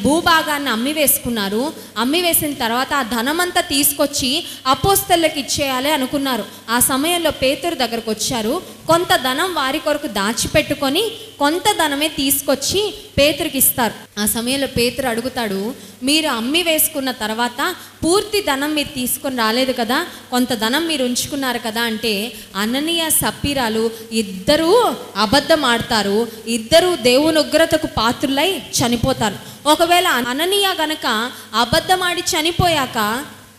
భూభాగాన్ని అమ్మి వేసుకున్నారు. అమ్మి వేసిన తర్వాత ఆ ధనమంతా తీసుకొచ్చి అపోస్తలులకు ఇచ్చేయాలి అనుకున్నారు. ఆ సమయంలో పేతురు దగ్గరకు వచ్చారు. కొంత ధనం వారి కొరకు దాచిపెట్టుకొని కొంత ధనమే తీసుకొచ్చి పేతురుకి ఇస్తారు. ఆ సమయంలో పేతురు అడుగుతాడు, మీరు అమ్మి వేసుకున్న తర్వాత పూర్తి ధనం మీరు తీసుకొని రాలేదు కదా, కొంత ధనం మీరు ఉంచుకున్నారు కదా అంటే, అననీయ సప్పీరాలు ఇద్దరూ అబద్ధం ఆడతారు, ఇద్దరూ దేవుని ఉగ్రతకు పాత్రులై చనిపోతారు. ఒకవేళ అననీయ గనక అబద్ధమాడి చనిపోయాక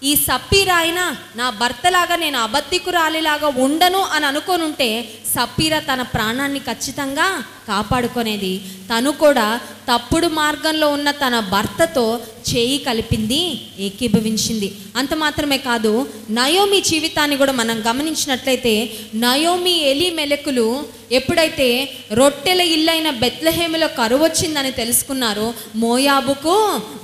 ఈ సప్పీరా అయినా నా భర్తలాగా నేను అబద్ధికురాలిలాగా ఉండను అని అనుకోనుంటే సప్పీరా తన ప్రాణాన్ని ఖచ్చితంగా కాపాడుకునేది. తను కూడా తప్పుడు మార్గంలో ఉన్న తన భర్తతో చేయి కలిపింది, ఏకీభవించింది. అంత మాత్రమే కాదు, నయోమి జీవితాన్ని కూడా మనం గమనించినట్లయితే, నయోమి ఎలీమెలెకులు ఎప్పుడైతే రొట్టెల ఇల్లైన బెత్లెహేములో కరువు వచ్చిందని తెలుసుకున్నారో మోయాబుకు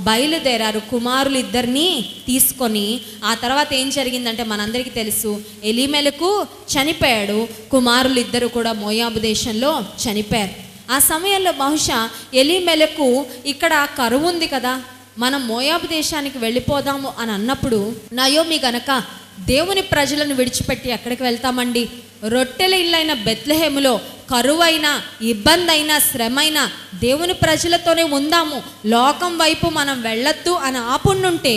బయలుదేరారు కుమారులు ఇద్దరిని తీసుకొని. ఆ తర్వాత ఏం జరిగిందంటే మనందరికీ తెలుసు, ఎలీమెలకు చనిపోయాడు, కుమారులు ఇద్దరు కూడా మోయాబు దేశంలో చనిపోయారు. ఆ సమయంలో బహుశా ఎలీమెలకు ఇక్కడ కరువు ఉంది కదా, మనం మోయాబు దేశానికి వెళ్ళిపోదాము అని అన్నప్పుడు నయోమి గనక దేవుని ప్రజలను విడిచిపెట్టి ఎక్కడికి వెళ్తామండి, రొట్టెల ఇల్లైన బెత్లెహేములో కరువైన ఇబ్బంది అయినా శ్రమైనా దేవుని ప్రజలతోనే ఉందాము, లోకం వైపు మనం వెళ్ళొద్దు అని ఆపుండుంటే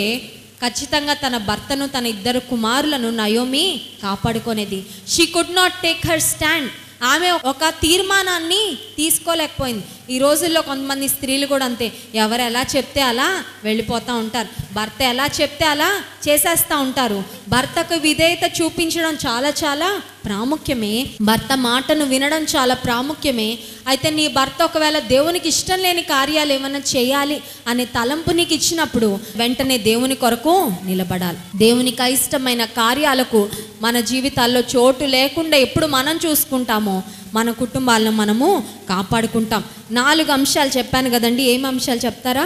ఖచ్చితంగా తన భర్తను తన ఇద్దరు కుమారులను నయోమి కాపాడుకునేది. She could not take her stand. ఆమె ఒక తీర్మానాన్ని తీసుకోలేకపోయింది. ఈ రోజుల్లో కొంతమంది స్త్రీలు కూడా అంతే, ఎవరు ఎలా చెప్తే అలా వెళ్ళిపోతూ ఉంటారు, భర్త ఎలా చెప్తే అలా చేసేస్తూ ఉంటారు. భర్తకు విధేయత చూపించడం చాలా చాలా ప్రాముఖ్యమే, భర్త మాటను వినడం చాలా ప్రాముఖ్యమే. అయితే నీ భర్త ఒకవేళ దేవునికి ఇష్టం లేని కార్యాలు ఏమైనా చేయాలి అనే తలంపు నీకు ఇచ్చినప్పుడు వెంటనే దేవుని కొరకు నిలబడాలి. దేవునికి అయిష్టమైన కార్యాలకు మన జీవితాల్లో చోటు లేకుండా ఎప్పుడు మనం చూసుకుంటామో మన కుటుంబాలను మనము కాపాడుకుంటాం. 4 అంశాలు చెప్పాను కదండి, ఏం అంశాలు చెప్తారా?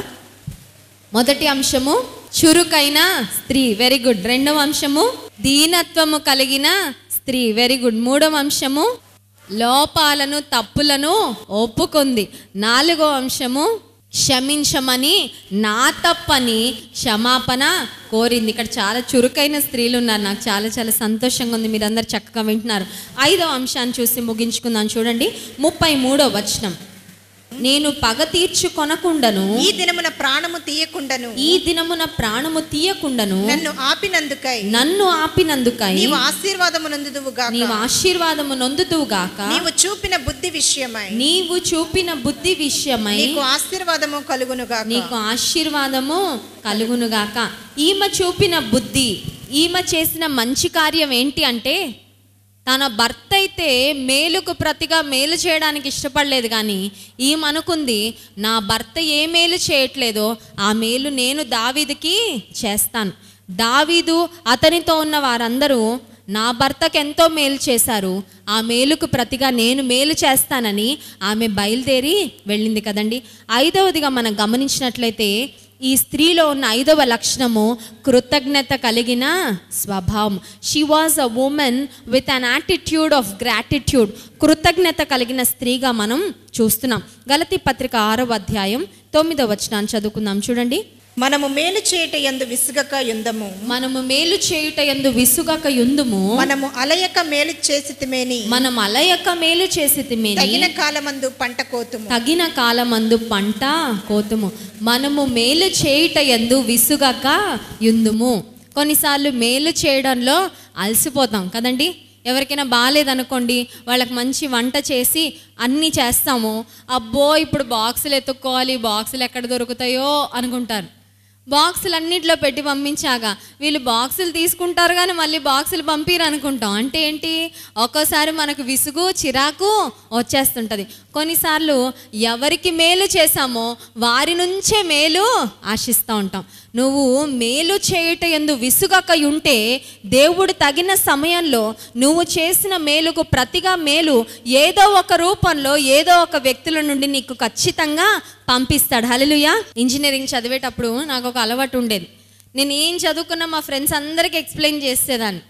మొదటి అంశము చురుకైన స్త్రీ, వెరీ గుడ్. రెండవ అంశము దీనత్వము కలిగిన స్త్రీ, వెరీ గుడ్. మూడవ అంశము లోపాలను తప్పులను ఒప్పుకుంది. 4వ అంశము క్షమించమని, నా తప్పని క్షమాపణ కోరింది. ఇక్కడ చాలా చురుకైన స్త్రీలు ఉన్నారు, నాకు చాలా చాలా సంతోషంగా ఉంది, మీరందరూ చక్కగా వింటున్నారు. 5వ అంశాన్ని చూసి ముగించుకుందాం. చూడండి 33వ వచనం, నేను పగ తీర్చుకొనకుండను, ఈ దినమున ప్రాణము తీయకుండను, ఈ దినమున ప్రాణము తీయకుండను, నన్ను ఆపినందుకై నీవు ఆశీర్వాదము నొందుదువుగాక, నీవు ఆశీర్వాదము నొందుదువుగాక, నీవు చూపిన బుద్ధి విషయమై నీకు ఆశీర్వాదము కలుగునుగాక, నీకు ఆశీర్వాదము కలుగునుగాక. ఈమె చూపిన బుద్ధి, ఈమె చేసిన మంచి కార్యం ఏంటి అంటే, తన భర్త అయితే మేలుకు ప్రతిగా మేలు చేయడానికి ఇష్టపడలేదు, కానీ ఈమె అనుకుంది, నా భర్త ఏ మేలు చేయట్లేదో ఆ మేలు నేను దావీదుకి చేస్తాను. దావీదు అతనితో ఉన్న వారందరూ నా భర్తకు ఎంతో మేలు చేశారు, ఆ మేలుకు ప్రతిగా నేను మేలు చేస్తానని ఆమె బయలుదేరి వెళ్ళింది కదండి. 5వదిగా మనం గమనించినట్లయితే ఈ స్త్రీలో ఉన్న 5వ లక్షణము కృతజ్ఞత కలిగిన స్వభావం. She was a women with an attitude of gratitude. కృతజ్ఞత కలిగిన స్త్రీగా మనం చూస్తున్నాం. గలతీ పత్రిక 6వ అధ్యాయం 9వ వచనాన్ని చదువుకుందాం. చూడండి, మనము మేలు చేయుట యందు విసుగక యుందము, మనము మేలు చేయుట యందు విసుగక యుందుము, మనము అలయక మేలు చేసితిమేని, మనం అలయక మేలు చేసితిమేని, తగిన కాలమందు పంట కోతుము, తగిన కాలమందు పంట కోతుము. మనము మేలు చేయుట యందు విసుగక యుందుము. కొన్నిసార్లు మేలు చేయడంలో అలసిపోతాం కదండి. ఎవరికైనా బాగాలేదనుకోండి, వాళ్ళకి మంచి వంట చేసి అన్నీ చేస్తాము, అబ్బో ఇప్పుడు బాక్సులు ఎత్తుక్కోవాలి, బాక్సులు ఎక్కడ దొరుకుతాయో అనుకుంటారు. బాక్సులు అన్నింటిలో పెట్టి పంపించాక వీళ్ళు బాక్సులు తీసుకుంటారు కానీ మళ్ళీ బాక్సులు పంపిరు అనుకుంటాం. అంటే ఏంటి, ఒక్కోసారి మనకు విసుగు చిరాకు వచ్చేస్తుంటుంది. కొన్నిసార్లు ఎవరికి మేలు చేశామో వారి నుంచే మేలు ఆశిస్తూ ఉంటాం. నువ్వు మేలు చేయుట యందు విసుగక ఉంటే దేవుడు తగిన సమయంలో నువ్వు చేసిన మేలుకు ప్రతిగా మేలు ఏదో ఒక రూపంలో ఏదో ఒక వ్యక్తుల నుండి నీకు ఖచ్చితంగా పంపిస్తాడు. హల్లెలూయా. ఇంజనీరింగ్ చదివేటప్పుడు నాకు ఒక అలవాటు ఉండేది, నేను ఏం చదువుకున్నా మా ఫ్రెండ్స్ అందరికీ ఎక్స్ప్లెయిన్ చేసేదాన్ని.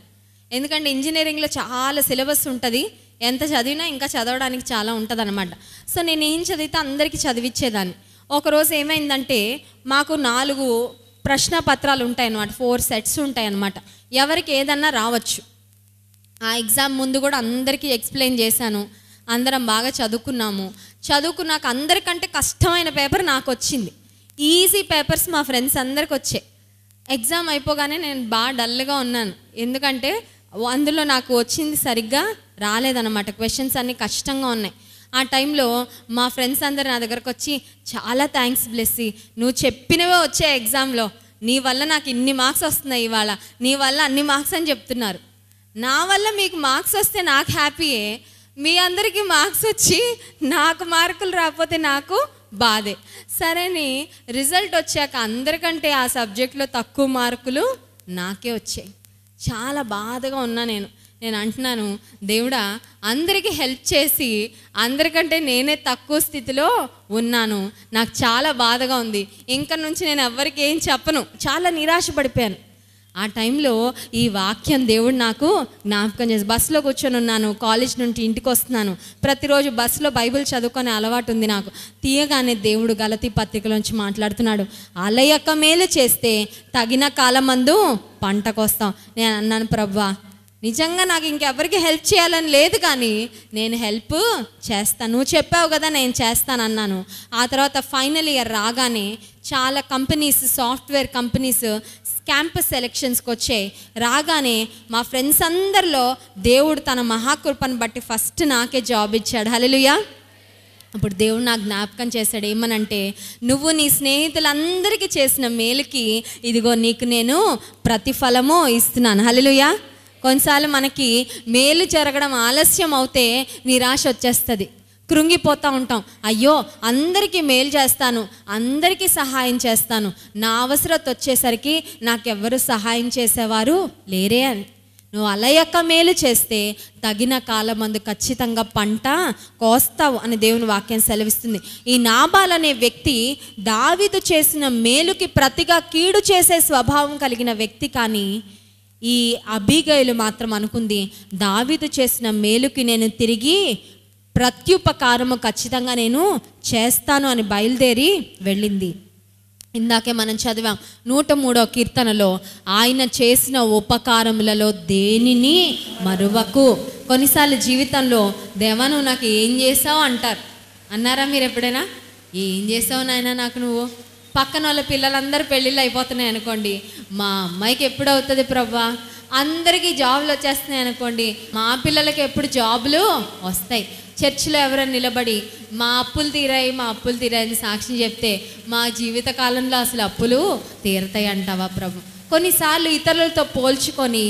ఎందుకంటే ఇంజనీరింగ్లో చాలా సిలబస్ ఉంటుంది, ఎంత చదివినా ఇంకా చదవడానికి చాలా ఉంటుంది అనమాట. సో నేను ఏం చదివితే అందరికీ చదివించేదాన్ని. ఒకరోజు ఏమైందంటే మాకు 4 ప్రశ్న పత్రాలు ఉంటాయి అన్నమాట, 4 సెట్స్ ఉంటాయి అన్నమాట. ఎవరికి ఏదన్నా రావచ్చు. ఆ ఎగ్జామ్ ముందు కూడా అందరికీ ఎక్స్ప్లెయిన్ చేశాను. అందరం బాగా చదువుకున్నాక అందరికంటే కష్టమైన పేపర్ నాకు వచ్చింది. ఈజీ పేపర్స్ మా ఫ్రెండ్స్ అందరికి వచ్చాయి. ఎగ్జామ్ అయిపోగానే నేను బాగా డల్గా ఉన్నాను. ఎందుకంటే అందులో నాకు వచ్చింది సరిగ్గా రాలేదన్నమాట. క్వశ్చన్స్ అన్నీ కష్టంగా ఉన్నాయి. ఆ టైంలో మా ఫ్రెండ్స్ అందరు నా దగ్గరకు వచ్చి, చాలా థ్యాంక్స్ బ్లెస్సీ, నువ్వు చెప్పినవే వచ్చే ఎగ్జామ్లో, నీ వల్ల నాకు ఇన్ని మార్క్స్ వస్తున్నాయి, ఇవాళ నీ వల్ల అన్ని మార్క్స్ అని చెప్తున్నారు. నా వల్ల మీకు మార్క్స్ వస్తే నాకు హ్యాపీయే, మీ అందరికీ మార్క్స్ వచ్చి నాకు మార్కులు రాకపోతే నాకు బాధే. సరేని రిజల్ట్ వచ్చాక అందరికంటే ఆ సబ్జెక్ట్లో తక్కువ మార్కులు నాకే వచ్చాయి. చాలా బాధగా ఉన్నా నేను అంటున్నాను, దేవుడా అందరికీ హెల్ప్ చేసి అందరికంటే నేనే తక్కువ స్థితిలో ఉన్నాను, నాకు చాలా బాధగా ఉంది, ఇంకా నుంచి నేను ఎవ్వరికి ఏం చెప్పను, చాలా నిరాశపడిపోయాను. ఆ టైంలో ఈ వాక్యం దేవుడు నాకు జ్ఞాపకం చేసి, బస్సులో కూర్చొని ఉన్నాను, కాలేజ్ నుండి ఇంటికి వస్తున్నాను. ప్రతిరోజు బస్సులో బైబిల్ చదువుకునే అలవాటు ఉంది నాకు. తీయగానే దేవుడు గలతీ పత్రికలోంచి మాట్లాడుతున్నాడు, అలయక మేలు చేస్తే తగిన కాలమందు పంటకొస్తాం. నేను అన్నాను, ప్రభువా నిజంగా నాకు ఇంకెవరికి హెల్ప్ చేయాలని లేదు, కానీ నేను హెల్ప్ చేస్తాను, నువ్వు చెప్పావు కదా నేను చేస్తాను అన్నాను. ఆ తర్వాత ఫైనల్ ఇయర్ రాగానే చాలా కంపెనీస్, సాఫ్ట్వేర్ కంపెనీస్ క్యాంపస్ సెలెక్షన్స్కి వచ్చాయి. రాగానే మా ఫ్రెండ్స్ అందరిలో దేవుడు తన మహాకృపను బట్టి ఫస్ట్ నాకే జాబ్ ఇచ్చాడు. హల్లెలూయా. అప్పుడు దేవుడు నాకు జ్ఞాపకం చేశాడు, ఏమనంటే, నువ్వు నీ స్నేహితులందరికీ చేసిన మేలుకి ఇదిగో నీకు నేను ప్రతిఫలము ఇస్తున్నాను. హల్లెలూయా. కొన్నిసార్లు మనకి మేలు జరగడం ఆలస్యం అవుతే నిరాశ వచ్చేస్తుంది, కృంగిపోతూ ఉంటాం. అయ్యో అందరికీ మేలు చేస్తాను, అందరికీ సహాయం చేస్తాను, నా అవసరత వచ్చేసరికి నాకెవ్వరు సహాయం చేసేవారు లేరే అని. నువ్వు అలయక మేలు చేస్తే తగిన కాలమందు ఖచ్చితంగా పంట కోస్తావు అని దేవుని వాక్యం సెలవిస్తుంది. ఈ నాబాల్ అనే వ్యక్తి దావీదు చేసిన మేలుకి ప్రతిగా కీడు చేసే స్వభావం కలిగిన వ్యక్తి, కానీ ఈ అబీగయలు మాత్రం అనుకుంది, దావీదు చేసిన మేలుకి నేను తిరిగి ప్రత్యుపకారము ఖచ్చితంగా నేను చేస్తాను అని బయలుదేరి వెళ్ళింది. ఇందాకే మనం చదివాం 103వ కీర్తనలో, ఆయన చేసిన ఉపకారములలో దేనిని మరువకు. కొన్నిసార్లు జీవితంలో, దేవా నువ్వు నాకు ఏం చేసావు అంటారు. అన్నారా మీరు ఎప్పుడైనా? ఏం చేసావు నాయనా నాకు నువ్వు? పక్కన వాళ్ళ పిల్లలందరూ పెళ్ళిళ్ళు అయిపోతున్నాయి అనుకోండి, మా అమ్మాయికి ఎప్పుడు అవుతుంది ప్రభా? అందరికీ జాబులు వచ్చేస్తున్నాయి అనుకోండి, మా పిల్లలకి ఎప్పుడు జాబులు వస్తాయి? చర్చిలో ఎవరైనా నిలబడి మా అప్పులు తీరాయని సాక్ష్యం చెప్తే, మా జీవిత కాలంలో అసలు అప్పులు తీరతాయి అంటావా ప్రభు? కొన్నిసార్లు ఇతరులతో పోల్చుకొని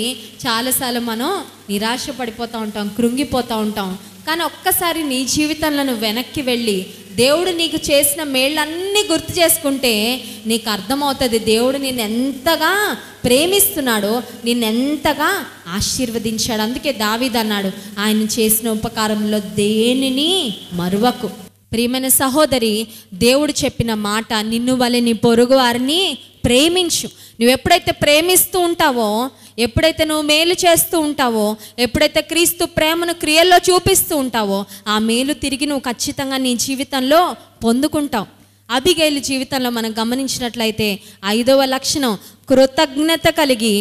చాలాసార్లు మనం నిరాశ పడిపోతూ ఉంటాం, కృంగిపోతూ ఉంటాం. కానీ ఒక్కసారి నీ జీవితంలో నువ్వు వెనక్కి వెళ్ళి దేవుడు నీకు చేసిన మేళ్ళన్నీ గుర్తు చేసుకుంటే నీకు అర్థమవుతుంది, దేవుడు నిన్ను ఎంతగా ప్రేమిస్తున్నాడో, నిన్నెంతగా ఆశీర్వదించాడు. అందుకే దావీదు అన్నాడు, ఆయన చేసిన ఉపకారంలో దేనిని మరువకు. ప్రియమైన సహోదరి, దేవుడు చెప్పిన మాట, నిన్ను వలె నీ పొరుగు వారిని ప్రేమించు. నువ్వు ఎప్పుడైతే ప్రేమిస్తూ ఉంటావో, ఎప్పుడైతే నువ్వు మేలు చేస్తూ ఉంటావో, ఎప్పుడైతే క్రీస్తు ప్రేమను క్రియల్లో చూపిస్తూ ఉంటావో, ఆ మేలు తిరిగి నువ్వు ఖచ్చితంగా నీ జీవితంలో పొందుకుంటావు. అబీగయలు జీవితంలో మనం గమనించినట్లయితే 5వ లక్షణం, కృతజ్ఞత కలిగి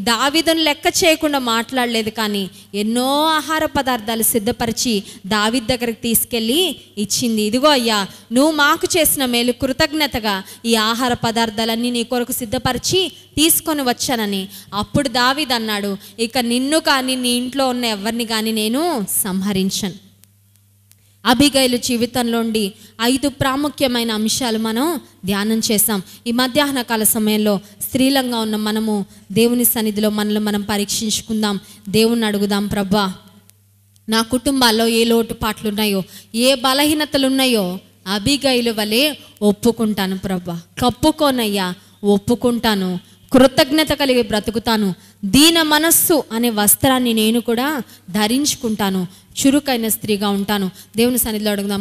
దావీదును లెక్క చేయకుండా మాట్లాడలేదు, కానీ ఎన్నో ఆహార పదార్థాలు సిద్ధపరిచి దావీదు దగ్గరికి తీసుకెళ్ళి ఇచ్చింది. ఇదిగో అయ్యా, నువ్వు మాకు చేసిన మేలు కృతజ్ఞతగా ఈ ఆహార పదార్థాలన్నీ నీ కొరకు సిద్ధపరిచి తీసుకొని వచ్చానని. అప్పుడు దావీదు అన్నాడు, ఇక నిన్ను కానీ నీ ఇంట్లో ఉన్న ఎవరిని కానీ నేను సంహరించను. అబీగయలు జీవితంలోండి 5 ప్రాముఖ్యమైన అంశాలు మనం ధ్యానం చేసాం. ఈ మధ్యాహ్న కాల సమయంలో స్త్రీలంగా ఉన్న మనము దేవుని సన్నిధిలో మనల్ని మనం పరీక్షించుకుందాం. దేవుణ్ణి అడుగుదాం, ప్రభా నా కుటుంబాల్లో ఏ లోటుపాట్లు ఉన్నాయో, ఏ బలహీనతలు ఉన్నాయో అబీగయలు వలె ఒప్పుకుంటాను ప్రభా, కప్పుకోనయ్యా ఒప్పుకుంటాను, కృతజ్ఞత కలిగి బ్రతుకుతాను, దీన మనస్సు అనే వస్త్రాన్ని నేను కూడా ధరించుకుంటాను, చురుకైన స్త్రీగా ఉంటాను. దేవుని సన్నిధిలో అడుగుదాం.